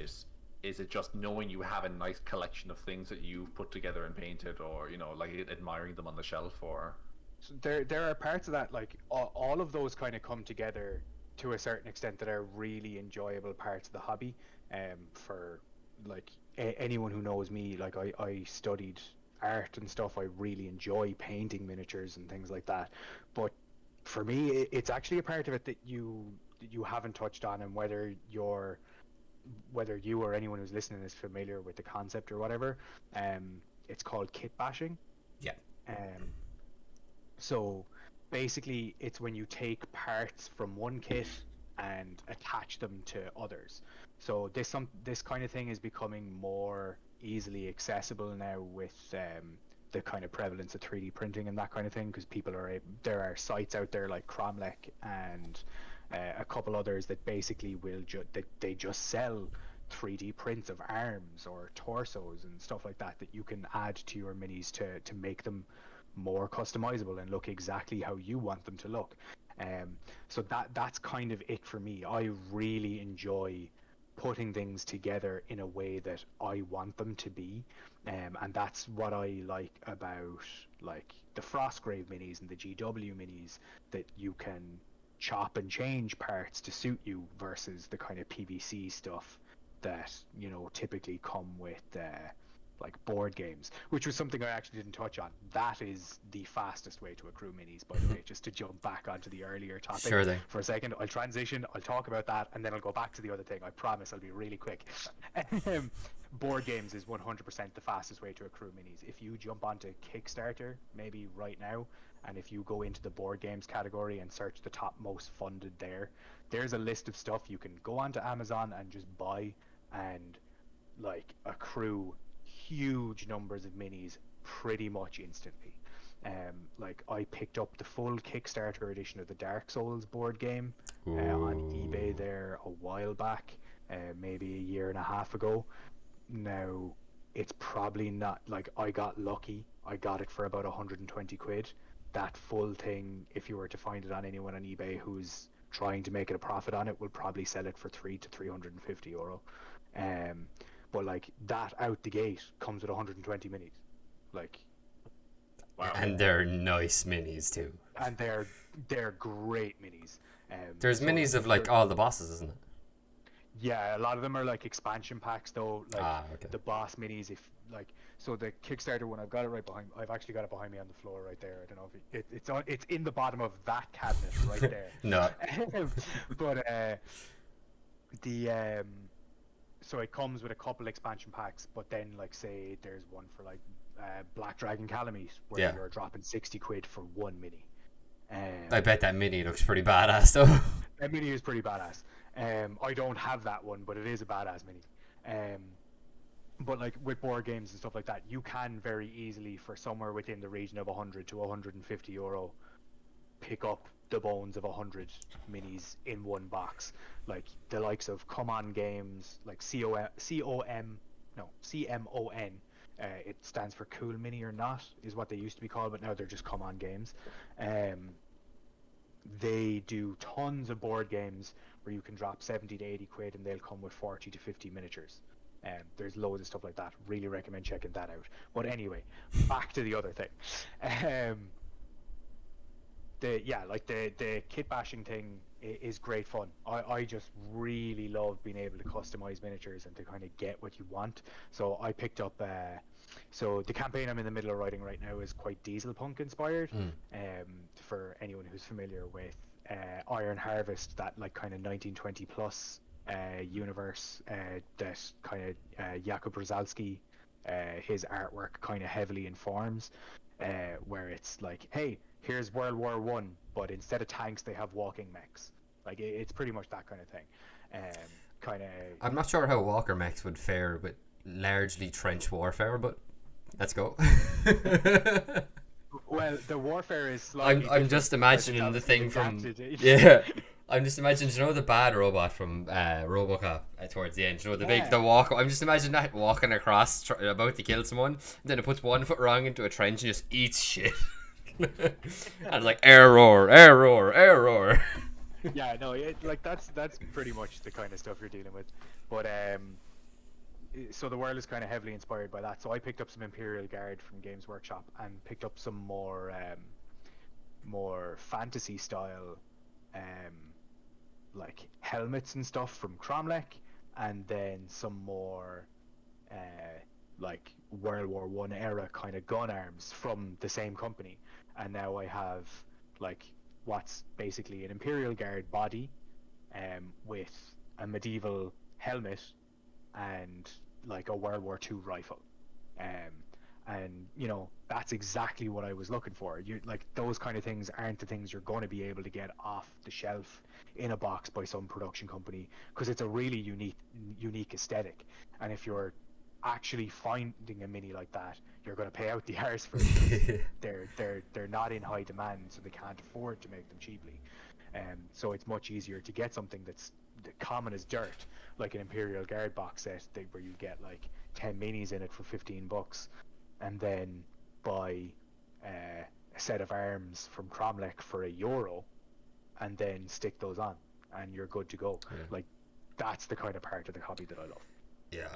it just knowing you have a nice collection of things that you've put together and painted, or like admiring them on the shelf? Or so there are parts of that, like all of those kind of come together to a certain extent, that are really enjoyable parts of the hobby. For like anyone who knows me, like I studied art and stuff. I really enjoy painting miniatures and things like that. But for me, it's actually a part of it that you haven't touched on, and whether you or anyone who's listening is familiar with the concept or whatever, it's called kit bashing. Yeah. So basically, it's when you take parts from one kit and attach them to others. So this kind of thing is becoming more easily accessible now with the kind of prevalence of 3D printing and that kind of thing, because there are sites out there like Cromlech and a couple others that basically they just sell 3D prints of arms or torsos and stuff like that you can add to your minis to make them more customizable and look exactly how you want them to look. So that's kind of it for me. I really enjoy putting things together in a way that I want them to be, and that's what I like about like the Frostgrave minis and the GW minis, that you can chop and change parts to suit you, versus the kind of PVC stuff that typically come with like board games, which was something I actually didn't touch on. That is the fastest way to accrue minis, by the way, just to jump back onto the earlier topic. Sure thing. For a second. I'll transition, I'll talk about that, and then I'll go back to the other thing. I promise I'll be really quick. Board games is 100% the fastest way to accrue minis. If you jump onto Kickstarter, maybe right now, and if you go into the board games category and search the top most funded there's a list of stuff you can go onto Amazon and just buy and like accrue huge numbers of minis pretty much instantly. Like I picked up the full Kickstarter edition of the Dark Souls board game on eBay there a while back, maybe a year and a half ago. Now it's probably not, like, I got lucky, I got it for about 120 quid. That full thing, if you were to find it on anyone on eBay who's trying to make it a profit on it, will probably sell it for €300 to €350. But like that out the gate comes with 120 minis. Like Wow. And they're nice minis too. And they're great minis. There's so minis of like all the bosses, isn't it? Yeah, a lot of them are like expansion packs though. Like Okay. the boss minis, if like so the Kickstarter one, I've got it right behind. I've actually got it behind me on the floor right there. I don't know if it's in the bottom of that cabinet right there. No. But so it comes with a couple expansion packs, but then like say there's one for like Black Dragon Calamite where Yeah. you're dropping 60 quid for one mini. I bet that mini looks pretty badass though. That mini is pretty badass. I don't have that one, but it is a badass mini. But like with board games and stuff like that, you can very easily, for somewhere within the region of 100 to 150 euro, pick up the bones of 100 minis in one box. Like the likes of Come On Games, like CMON. It stands for Cool Mini or Not, is what they used to be called, but now they're just Come On Games. They do tons of board games where you can drop 70 to 80 quid and they'll come with 40 to 50 miniatures. There's loads of stuff like that. Really recommend checking that out. But anyway, back to the other thing. The kit bashing thing is great fun. I just really love being able to customize miniatures and to kind of get what you want. So I picked up so the campaign I'm in the middle of writing right now is quite Dieselpunk inspired. For anyone who's familiar with Iron Harvest, that like kind of 1920 plus universe that kind of Jakub Brzezalski, his artwork kind of heavily informs, where it's like, hey, here's World War One, but instead of tanks they have walking mechs. Like it's pretty much that kind of thing. I'm not sure how walker mechs would fare with largely trench warfare, but let's go. Well, the warfare is slightly I'm just imagining the thing from I'm just imagining, you know, the bad robot from RoboCop towards the end, you know, the walk. I'm just imagining that walking across about to kill someone, and then it puts one foot wrong into a trench and just eats shit. And it's like error. Yeah, no, like that's pretty much the kind of stuff you're dealing with. But so the world is kind of heavily inspired by that. So I picked up some Imperial Guard from Games Workshop and picked up some more fantasy style like helmets and stuff from Cromlech, and then some more like World War One era kind of gun arms from the same company. And now I have like what's basically an Imperial Guard body with a medieval helmet and like a World War II rifle. And you know, that's exactly what I was looking for. You like those kind of things aren't the things you're going to be able to get off the shelf in a box by some production company, because it's a really unique aesthetic. And if you're actually finding a mini like that, you're going to pay out the arse for it. They're not in high demand, so they can't afford to make them cheaply. So it's much easier to get something that's common as dirt, like an Imperial Guard box set where you get like 10 minis in it for $15, and then buy a set of arms from Cromlech for €1, and then stick those on, and you're good to go. Yeah. Like that's the kind of part of the hobby that I love. Yeah,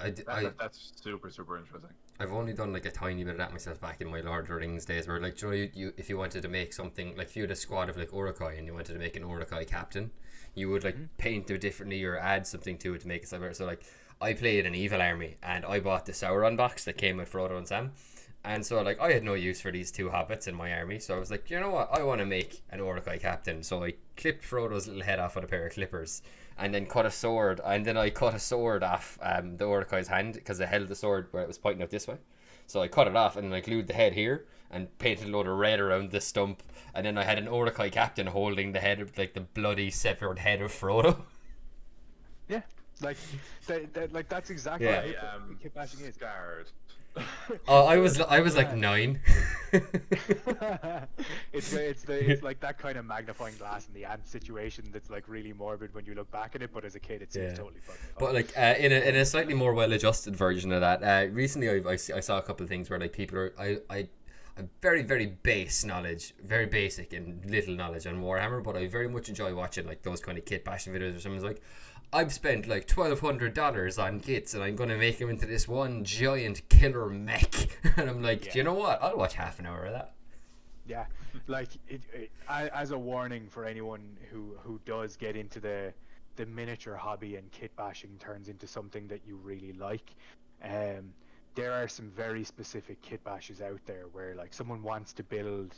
that's super interesting. I've only done like a tiny bit of that myself back in my Lord of the Rings days, where like, you know, you if you wanted to make something, like if you had a squad of like Uruk-hai and you wanted to make an Uruk-hai captain, you would like paint it differently or add something to it to make it better. So like I played an evil army and I bought the Sauron box that came with Frodo and Sam, and so like I had no use for these two hobbits in my army, so I was like, you know what, I want to make an Uruk-hai captain. So I clipped Frodo's little head off with a pair of clippers, and then cut a sword, and then I cut a sword off the Uruk-hai's hand, because I held the sword where it was pointing out this way. So I cut it off and I glued the head here and painted a load of red around the stump, and then I had an Uruk-hai captain holding the head of, like, the bloody severed head of Frodo. Yeah, like that's exactly what kit bashing is. Scarred. Oh, I was like 9. It's like that kind of magnifying glass in the ant situation that's like really morbid when you look back at it, but as a kid it seems totally fun. But like in a slightly more well-adjusted version of that, recently I saw a couple of things where like people are I very, very base knowledge, very basic and little knowledge on Warhammer, but I very much enjoy watching like those kind of kit bashing videos where someone's like, I've spent like $1,200 on kits and I'm going to make them into this one giant killer mech. And I'm like, do you know what? I'll watch half an hour of that. Yeah, like as a warning for anyone who does get into the miniature hobby and kit bashing turns into something that you really like. There are some very specific kit bashes out there where like someone wants to build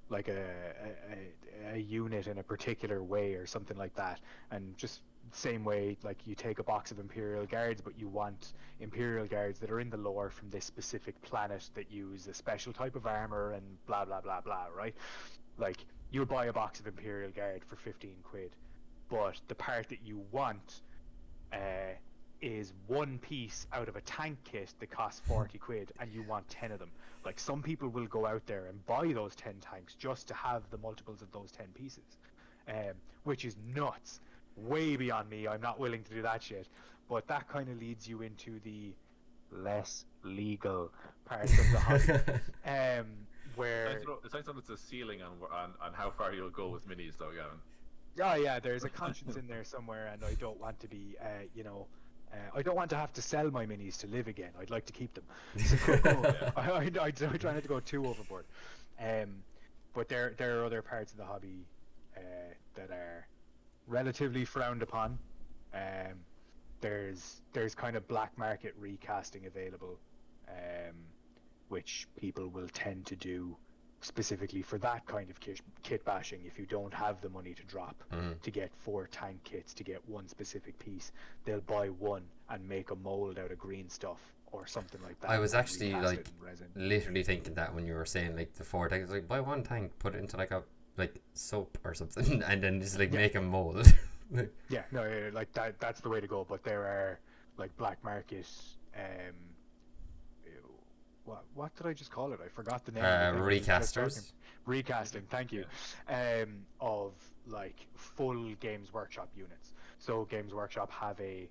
like a unit in a particular way or something like that, and just same way like you take a box of Imperial Guards, but you want Imperial Guards that are in the lore from this specific planet that use a special type of armor and blah blah blah blah, right? Like you'll buy a box of Imperial Guard for 15 quid, but the part that you want is one piece out of a tank kit that costs 40 quid, and you want 10 of them. Like some people will go out there and buy those 10 tanks just to have the multiples of those 10 pieces, which is nuts. Way beyond me. I'm not willing to do that shit. But that kind of leads you into the less legal parts of the hobby, where It sounds like it's a ceiling on how far you'll go with minis, though, Gavin. oh yeah, there's a conscience in there somewhere, and I don't want to be, I don't want to have to sell my minis to live again. I'd like to keep them. So, I try not to go too overboard. But there are other parts of the hobby that are relatively frowned upon. There's kind of black market recasting available, which people will tend to do specifically for that kind of kit bashing. If you don't have the money to drop to get 4 tank kits to get one specific piece, they'll buy one and make a mold out of green stuff or something like that. I was actually recast like it in resin. literally thinking that when you were saying like the 4 tanks, like buy one tank, put it into like a soap or something, and then just like make a mold. Yeah, no, like that's the way to go. But there are like black market, what did I just call it? I forgot the name. Recasters. Recasting, thank you. Of like full Games Workshop units. So Games Workshop have a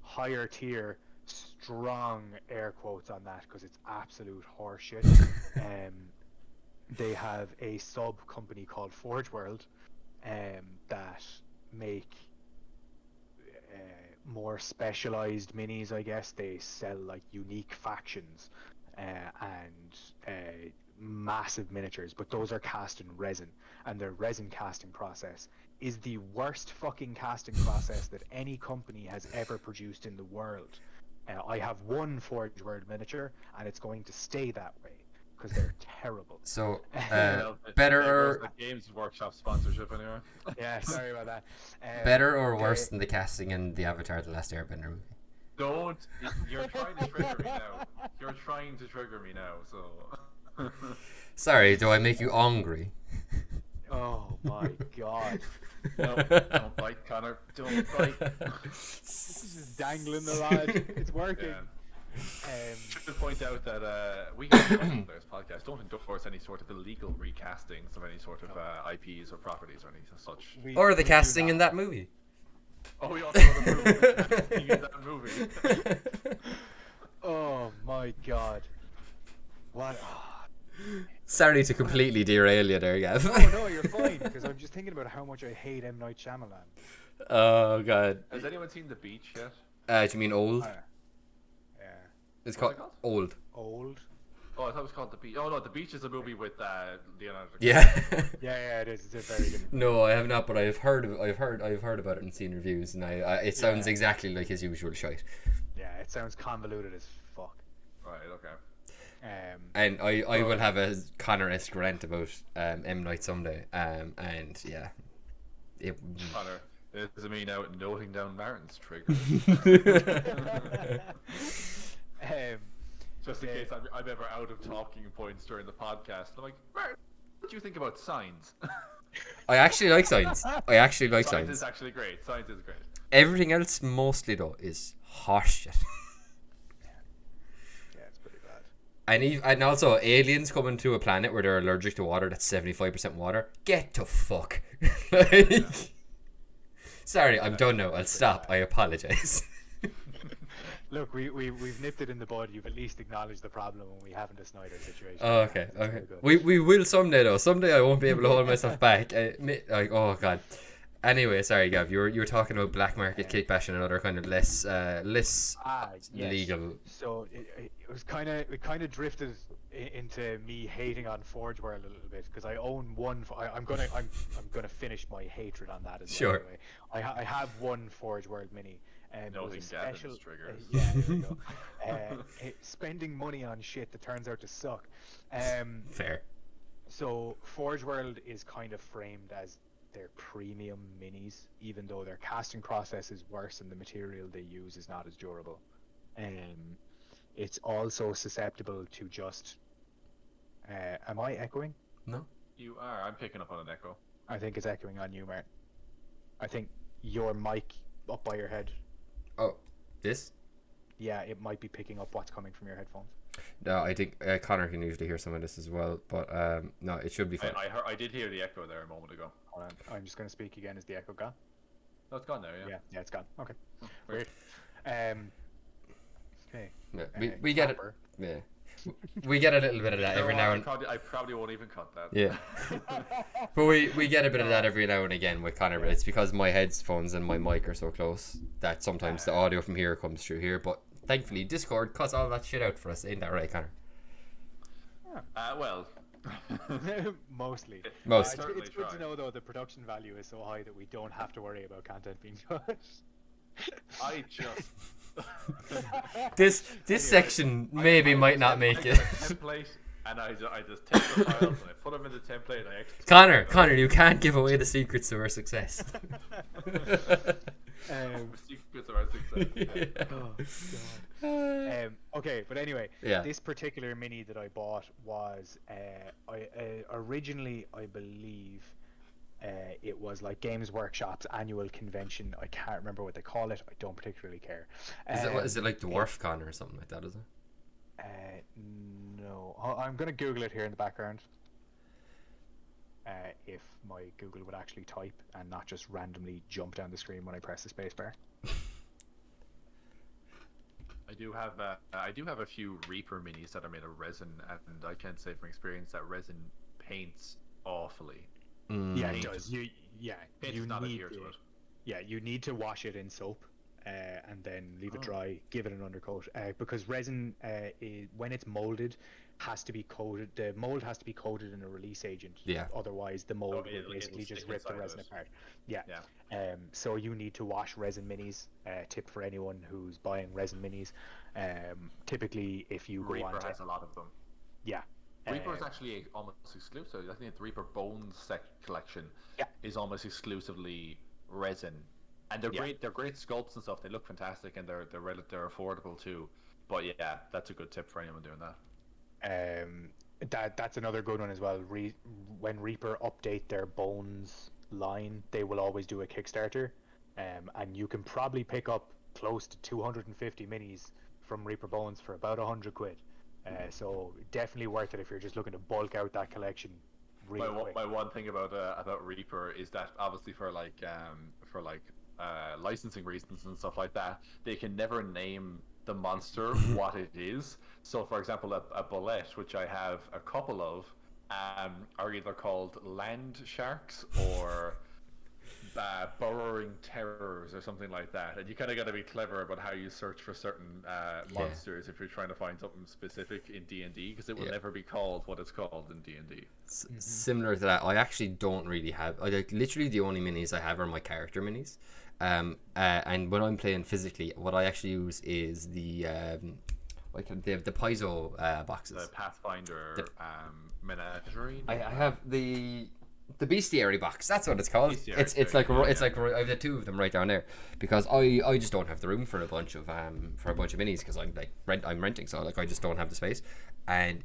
higher tier, strong air quotes on that because it's absolute horseshit. They have a sub company called Forge World, that make more specialized minis, I guess. They sell like unique factions and massive miniatures, but those are cast in resin, and their resin casting process is the worst fucking casting process that any company has ever produced in the world. I have one Forge World miniature, and it's going to stay that way because they're terrible. So It better was or the Games Workshop sponsorship, anyway. Yeah, sorry about that. better or worse than the casting in the Avatar: The Last Airbender movie? You're trying to trigger me now. You're trying to trigger me now, so... Sorry, do I make you angry? Oh my god. No, don't bite, Connor. Don't bite. This is just dangling the rod. It's working. Yeah. Should point out that we on the Micflayers podcast don't endorse any sort of illegal recastings of any sort of IPs or properties or anything such. Or the casting in that movie. Oh, we also have a movie in that movie. Oh my god. What? Sorry to completely derail you there, Gav. No, you're fine, because I'm just thinking about how much I hate M. Night Shyamalan. Oh god. Has anyone seen The Beach yet? Do you mean Old? Yeah. It's What's called it called? Old. Old? Oh, I thought it was called The Beach. Oh no, The Beach is a movie with Leonardo DiCaprio. Yeah. Yeah, it is. It's a very good movie. No, I have not, but I've heard about it and seen reviews, and it sounds exactly like his usual shite. Yeah, it sounds convoluted as fuck. Right, okay. And I will have a Connor-esque rant about M. Night someday. And yeah, Connor, this is me now noting down Martin's trigger. Just in case I'm ever out of talking points during the podcast. I'm like, Martin, what do you think about signs? I actually like Signs. Signs is Signs. actually great. Signs is great. Everything else, mostly though, is horseshit. Yeah, it's pretty bad. And also, aliens coming to a planet where they're allergic to water that's 75% water. Get to fuck. Sorry, I'm done now. I'll stop. I apologize. Look, we've nipped it in the bud. You've at least acknowledged the problem, and we haven't a Snyder situation. Oh, okay, okay. We will someday though. Someday I won't be able to hold myself back. Oh god. Anyway, sorry, Gav. You were talking about black market kickbash and another kind of less Yes. legal. So it kind of drifted into me hating on Forge World a little bit because I own one. I'm gonna finish my hatred on that as well. Sure. Anyway. I have one Forge World mini. And it was a special. Triggers. Yeah, there we go. Spending money on shit that turns out to suck. Fair. So Forge World is kind of framed as their premium minis, even though their casting process is worse and the material they use is not as durable. It's also susceptible to just. Am I echoing? No. You are. I'm picking up on an echo. I think it's echoing on you, Martin. I think your mic up by your head. Oh, this? Yeah, it might be picking up what's coming from your headphones. No, I think Connor can usually hear some of this as well, but no, it should be fine. I did hear the echo there a moment ago. Hold on. I'm just going to speak again. Is the echo gone? No, it's gone now, yeah. Yeah, it's gone. Okay. Oh, Weird. Okay. Yeah, we get it. Yeah. We get a little bit of that every now and I probably won't even cut that. yeah, but we get a bit of that every now and again with Connor. But it's because my headphones and my mic are so close that sometimes the audio from here comes through here. But thankfully, Discord cuts all that shit out for us. Ain't that right, Connor? Well, mostly. It's good to know though the production value is so high that we don't have to worry about content being cut. I just. This section maybe might not make it. Template, and I just take the files and I put them in the template. And Connor, you can't give away the secrets to our success. Secrets of our success. Yeah. Oh, God. Okay, but anyway, this particular mini that I bought was originally, I believe. It was like Games Workshop's annual convention. I can't remember what they call it. I don't particularly care. Is it like DwarfCon or something like that, is it? No. I'm going to Google it here in the background. If my Google would actually type and not just randomly jump down the screen when I press the spacebar. I do have a few Reaper minis that are made of resin, and I can say from experience that resin paints awfully. Yeah, it does. You not need adhere to it. Yeah, you need to wash it in soap, and then leave it dry. Give it an undercoat, because resin, when it's molded, has to be coated. The mold has to be coated in a release agent. Yeah. Otherwise, the mold will basically just rip the resin apart. Yeah. So you need to wash resin minis. Tip for anyone who's buying resin minis. Typically, if you go on Reaper has a lot of them. Yeah. Reaper is actually almost exclusive. I think the Reaper Bones collection is almost exclusively resin, and they're great. They're great sculpts and stuff. They look fantastic, and they're affordable too. But yeah, that's a good tip for anyone doing that. That's another good one as well. When Reaper update their Bones line, they will always do a Kickstarter, and you can probably pick up close to 250 minis from Reaper Bones for about £100. So definitely worth it if you're just looking to bulk out that collection. My one thing about Reaper is that obviously for licensing reasons and stuff like that, they can never name the monster what it is. So for example, a bullet, which I have a couple of, are either called land sharks or burrowing terrors or something like that, and you kind of got to be clever about how you search for certain monsters if you're trying to find something specific in D&D, because it will never be called what it's called in D&D. Similar to that, I actually don't really have. Literally the only minis I have are my character minis, and when I'm playing physically, what I actually use is the the Paizo boxes. The Pathfinder Menagerie. I have the bestiary box. That's what it's called. It's like I have the two of them right down there because I just don't have the room for a bunch of minis because I'm renting, so I just don't have the space. And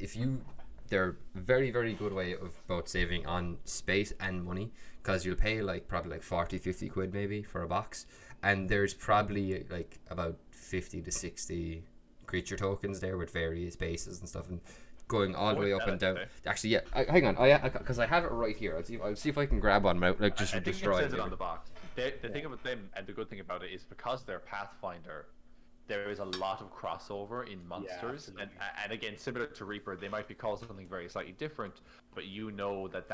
they're very, very good way of both saving on space and money, because you'll pay probably 40-50 quid maybe for a box, and there's probably about 50 to 60 creature tokens there with various bases and stuff, and going all the way up and down. Actually, hang on, because I have it right here. I'll see if I can grab one, just I to think destroy it says it on the box. The thing about them, and the good thing about it, is because they're Pathfinder, there is a lot of crossover in monsters, and again, similar to Reaper, they might be called something very slightly different, but you know that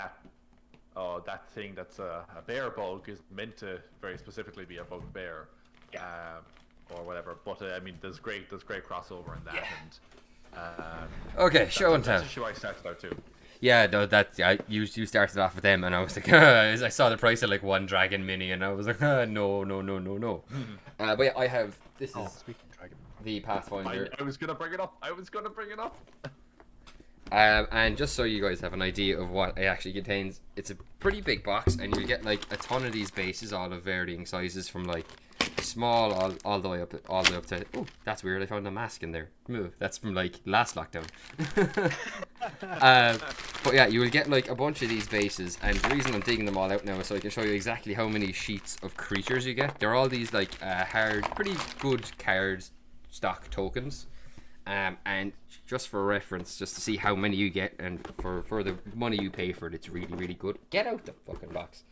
that thing that's a bear bug is meant to very specifically be a bugbear, or whatever. But I mean, there's great crossover in that. And Okay, show and tell. That's the issue I started out too. Yeah, no, you started off with them, and I was like, I saw the price of like one dragon mini, and I was like, no. But yeah, I have this is Speaking of dragon, the Pathfinder. I was gonna bring it up. And just so you guys have an idea of what it actually contains, it's a pretty big box, and you get like a ton of these bases, all of varying sizes, from like small all the way up to. Oh, that's weird! I found a mask in there. Move. That's from like last lockdown. But yeah, you will get like a bunch of these bases, and the reason I'm digging them all out now is so I can show you exactly how many sheets of creatures you get. They're all these like hard, pretty good card stock tokens. And just for reference, just to see how many you get, and for the money you pay for it, it's really, really good. Get out the fucking box.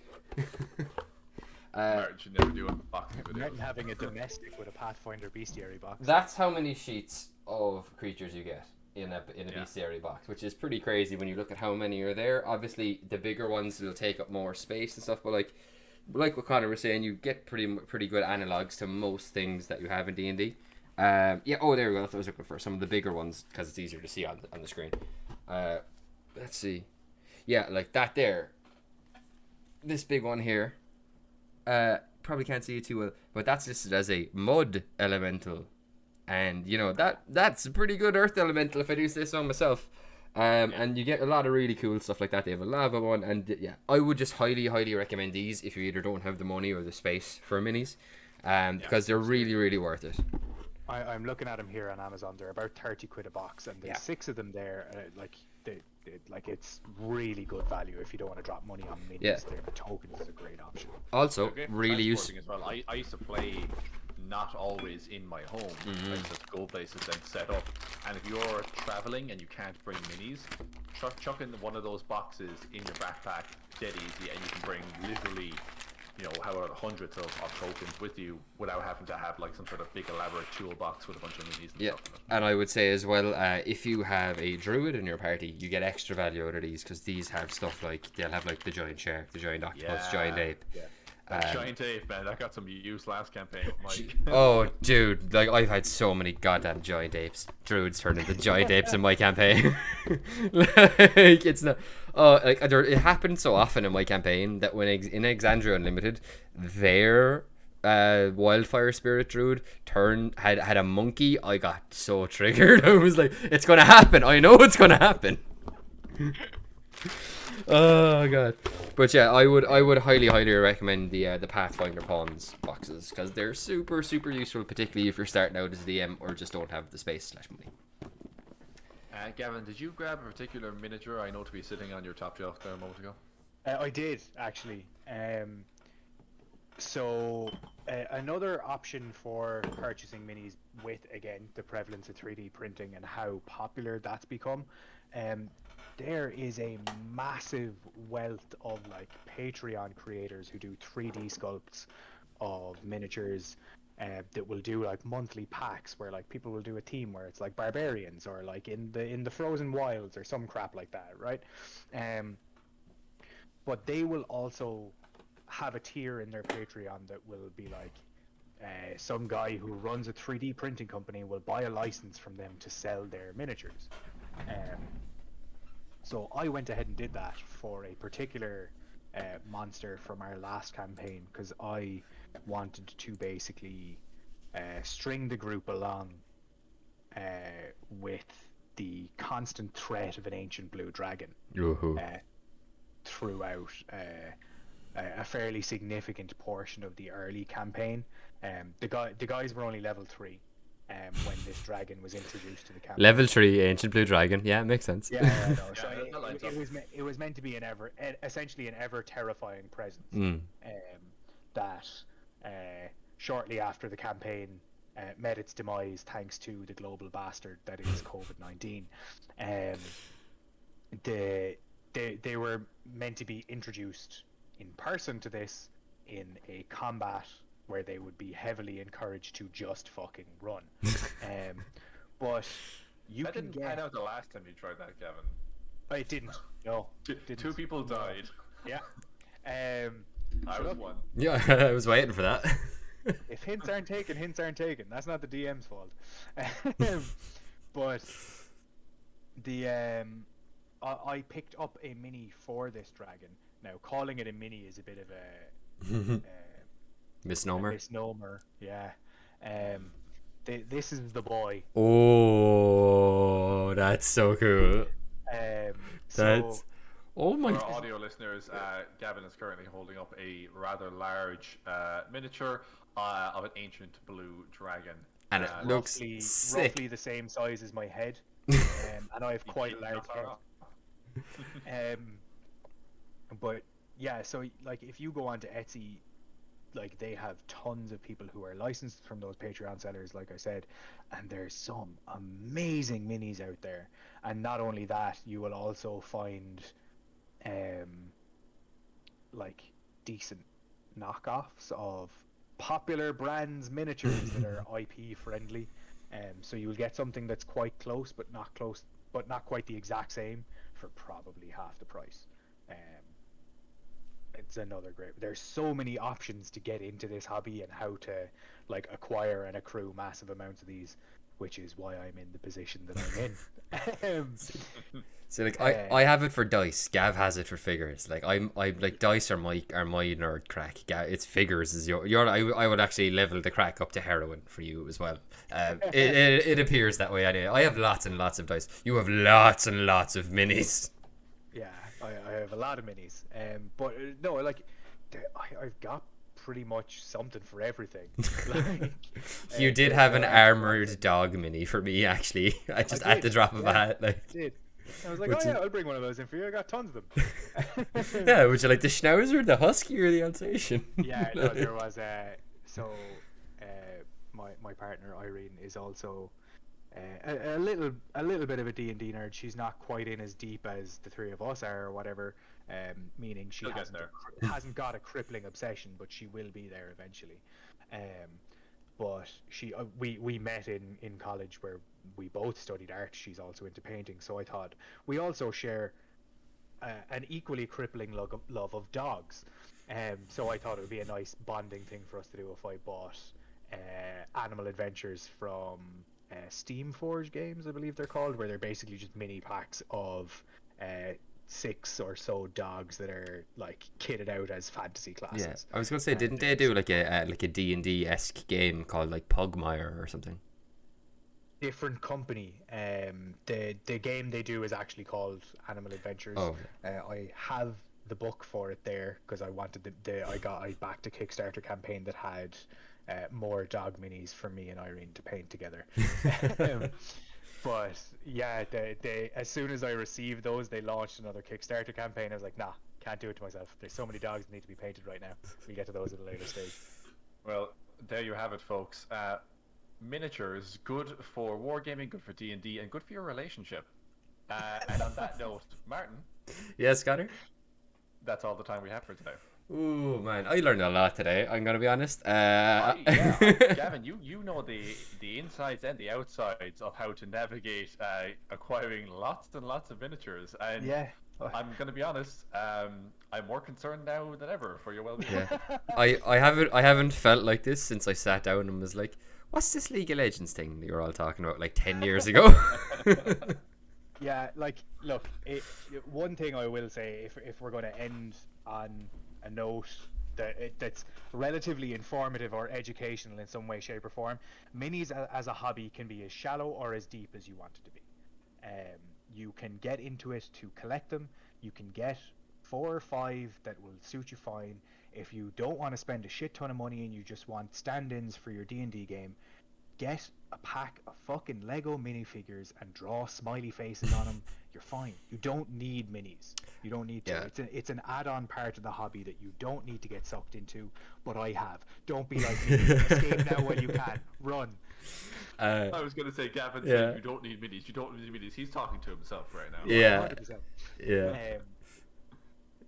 Martin should never do a boxing video. Martin having a domestic with a Pathfinder bestiary box. That's how many sheets of creatures you get in a bestiary box, which is pretty crazy when you look at how many are there. Obviously, the bigger ones will take up more space and stuff, but like what Conor was saying, you get pretty good analogs to most things that you have in D&D. There we go. That's what I was looking for. Some of the bigger ones, because it's easier to see on the screen. Let's see. Yeah, like that there. This big one here. Probably can't see it too well, but that's listed as a mud elemental, and you know that's a pretty good earth elemental if I do say so myself. And you get a lot of really cool stuff like that. They have a lava one, and yeah, I would just highly recommend these if you either don't have the money or the space for minis, because they're really worth it. I'm looking at them here on Amazon. They're about 30 quid a box, and there's 6 of them there. It's really good value if you don't want to drop money on minis. Yeah. The tokens is a great option. Also, really useful as well. I used to play not always in my home. I used to go places and set up. And if you're traveling and you can't bring minis, chuck in one of those boxes in your backpack, dead easy, and you can bring literally, however, hundreds of tokens with you without having to have like some sort of big elaborate toolbox with a bunch of minis and stuff in it. And I would say as well, if you have a druid in your party, you get extra value out of these, because these have stuff like, they'll have like the giant shark, the giant octopus, giant ape. Giant ape, man, that got some use last campaign, Mike. Oh, dude, like I've had so many goddamn giant apes. Druids turned into giant apes in my campaign. Like it's not. Oh, like it happened so often in my campaign that when in Exandria Unlimited, their wildfire spirit druid had a monkey. I got so triggered. I was like, it's gonna happen. I know it's gonna happen. Oh god. But yeah, I would highly recommend the Pathfinder Pawns boxes, because they're super useful, particularly if you're starting out as a DM or just don't have the space/money. Gavin, did you grab a particular miniature I know to be sitting on your top shelf there a moment ago? I did, actually. So another option for purchasing minis with, again, the prevalence of 3D printing and how popular that's become, there is a massive wealth of like Patreon creators who do 3D sculpts of miniatures that will do like monthly packs where like people will do a team where it's like barbarians or like in the frozen wilds or some crap like that, right? But they will also have a tier in their Patreon that will be like some guy who runs a 3D printing company will buy a license from them to sell their miniatures. So I went ahead and did that for a particular monster from our last campaign, because I wanted to basically string the group along with the constant threat of an ancient blue dragon throughout a fairly significant portion of the early campaign. The guys were only level 3 when this dragon was introduced to the campaign. Level 3 ancient blue dragon, yeah, makes sense. Yeah, no, so it was meant to be essentially an ever terrifying presence. That shortly after the campaign met its demise thanks to the global bastard that is COVID-19. They were meant to be introduced in person to this in a combat where they would be heavily encouraged to just fucking run. But you that can didn't pan out the last time you tried that, Gavin. It didn't. No. Two people died. Yeah. I shut was up. one. Yeah, I was waiting for that. If hints aren't taken, hints aren't taken. That's not the DM's fault. But the I picked up a mini for this dragon. Now, calling it a mini is a bit of a Misnomer. misnomer. Yeah. This is the boy. Oh, that's so cool. So Oh For my. our audio listeners, Gavin is currently holding up a rather large miniature of an ancient blue dragon. And it looks roughly, sick. roughly the same size as my head, and I have quite a large Not far head. off. But yeah, so like if you go onto Etsy, like they have tons of people who are licensed from those Patreon sellers, like I said, and there's some amazing minis out there. And not only that, you will also find like decent knockoffs of popular brands miniatures that are IP friendly. So you will get something that's quite close, but not quite the exact same for probably half the price. It's another great. There's so many options to get into this hobby and how to like acquire and accrue massive amounts of these, which is why I'm in the position that I'm in. So like I have it for dice. Gav has it for figures. Like I like dice are my nerd crack. It's figures is your I would actually level the crack up to heroin for you as well. It appears that way anyway. I have lots and lots of dice. You have lots and lots of minis. Yeah, I have a lot of minis. But no, like I've got pretty much something for everything. Like, You did have an armored dog mini for me actually. I just at the drop of a hat. Like, I did. I was like, oh yeah, I'll bring one of those in for you. I got tons of them. yeah, would you like the Schnauzer, the Husky, or the Alsatian? Yeah, no, there was my partner Irene is also a little bit of a D&D nerd. She's not quite in as deep as the three of us are or whatever, meaning she hasn't got a crippling obsession, but she will be there eventually. But we met in college where we both studied art. She's also into painting, so I thought we also share an equally crippling love of dogs. So I thought it would be a nice bonding thing for us to do if I bought Animal Adventures from Steam Forge games, I believe they're called, where they're basically just mini packs of 6 or so dogs that are like kitted out as fantasy classes. Yeah, I was gonna say, didn't they do like a D&D-esque game called like Pugmire or something? Different company. The game they do is actually called Animal Adventures. Oh. I have the book for it there because I wanted I backed a Kickstarter campaign that had more dog minis for me and Irene to paint together. But yeah, they as soon as I received those, they launched another Kickstarter campaign. I was like, nah, can't do it to myself. There's so many dogs that need to be painted right now. We'll get to those at a later stage. Well, there you have it, folks. Miniatures, good for wargaming, good for D&D, and good for your relationship. And on that note, Martin, Yes, Connor? that's all the time we have for today. Ooh, man, I learned a lot today, I'm gonna be honest. Gavin, you know the insides and the outsides of how to navigate acquiring lots and lots of miniatures. And Yeah. I'm gonna be honest, I'm more concerned now than ever for your well-being. Yeah. I haven't felt like this since I sat down and was like, what's this League of Legends thing that you're all talking about like 10 years ago? Yeah, like, look, one thing I will say, if we're going to end on a note that's relatively informative or educational in some way, shape, or form, minis as a hobby can be as shallow or as deep as you want it to be. You can get into it to collect them. You can get 4 or 5 that will suit you fine. If you don't want to spend a shit ton of money and you just want stand-ins for your D&D game, get a pack of fucking Lego minifigures and draw smiley faces on them. You're fine. You don't need minis. You don't need to. Yeah. It's an add-on part of the hobby that you don't need to get sucked into, but I have. Don't be like me. Escape now while you can. Run. I was going to say, Gavin, Yeah. you don't need minis. You don't need minis. He's talking to himself right now. Yeah. 100%. Yeah.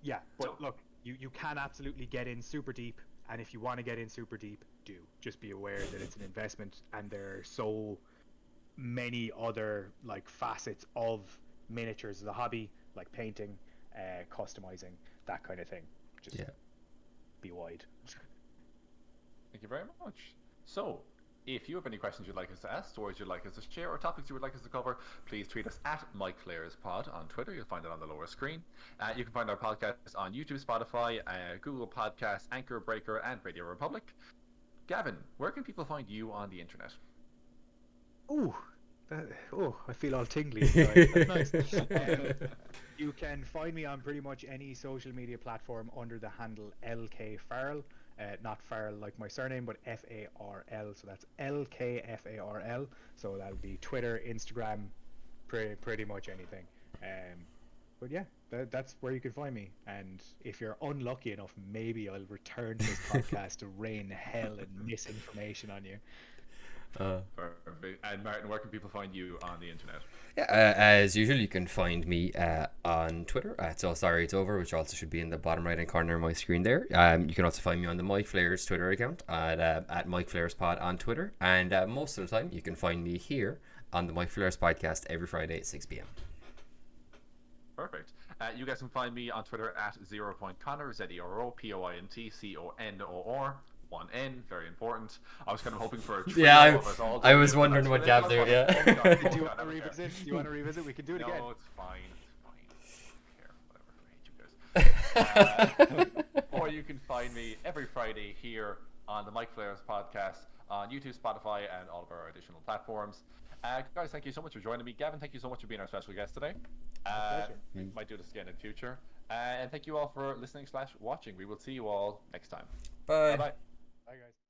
Yeah, but look, you can absolutely get in super deep, and if you want to get in super deep, do. Just be aware that it's an investment, and there are so many other like facets of miniatures as a hobby, like painting, customizing, that kind of thing. Just be wide. Thank you very much. So, if you have any questions you'd like us to ask, stories you'd like us to share, or topics you would like us to cover, please tweet us at MicFlayerspod on Twitter. You'll find it on the lower screen. You can find our podcast on YouTube, Spotify, Google Podcasts, Anchor, Breaker, and Radio Republic. Gavin, where can people find you on the internet? I feel all tingly inside. That's nice. You can find me on pretty much any social media platform under the handle LK Farrell. Not Farrell like my surname, but Farl. So that's LKFARL. So that'll be Twitter, Instagram, pretty much anything. But yeah, that's where you can find me. And if you're unlucky enough, maybe I'll return to this podcast to rain hell and misinformation on you. Perfect. And Martin, where can people find you on the internet? As usual, you can find me on Twitter at So Sorry It's Over, which also should be in the bottom right hand corner of my screen there. You can also find me on the Micflayers Twitter account at MicFlayerspod on Twitter. And most of the time, you can find me here on the Micflayers podcast every Friday at 6 p.m. Perfect. You guys can find me on Twitter at 0.Conor, ZeroPointConor. 1N, very important. I was kind of hoping for a trio of us all. I was wondering what Gav there, Do you want to revisit? We can do it again. No, it's fine. I don't care. Whatever. I hate you guys. Or you can find me every Friday here on the Micflayers podcast on YouTube, Spotify, and all of our additional platforms. Guys, thank you so much for joining me. Gavin, thank you so much for being our special guest today. We might do this again in future. And thank you all for listening/watching. We will see you all next time. Bye. Bye-bye. Bye, guys.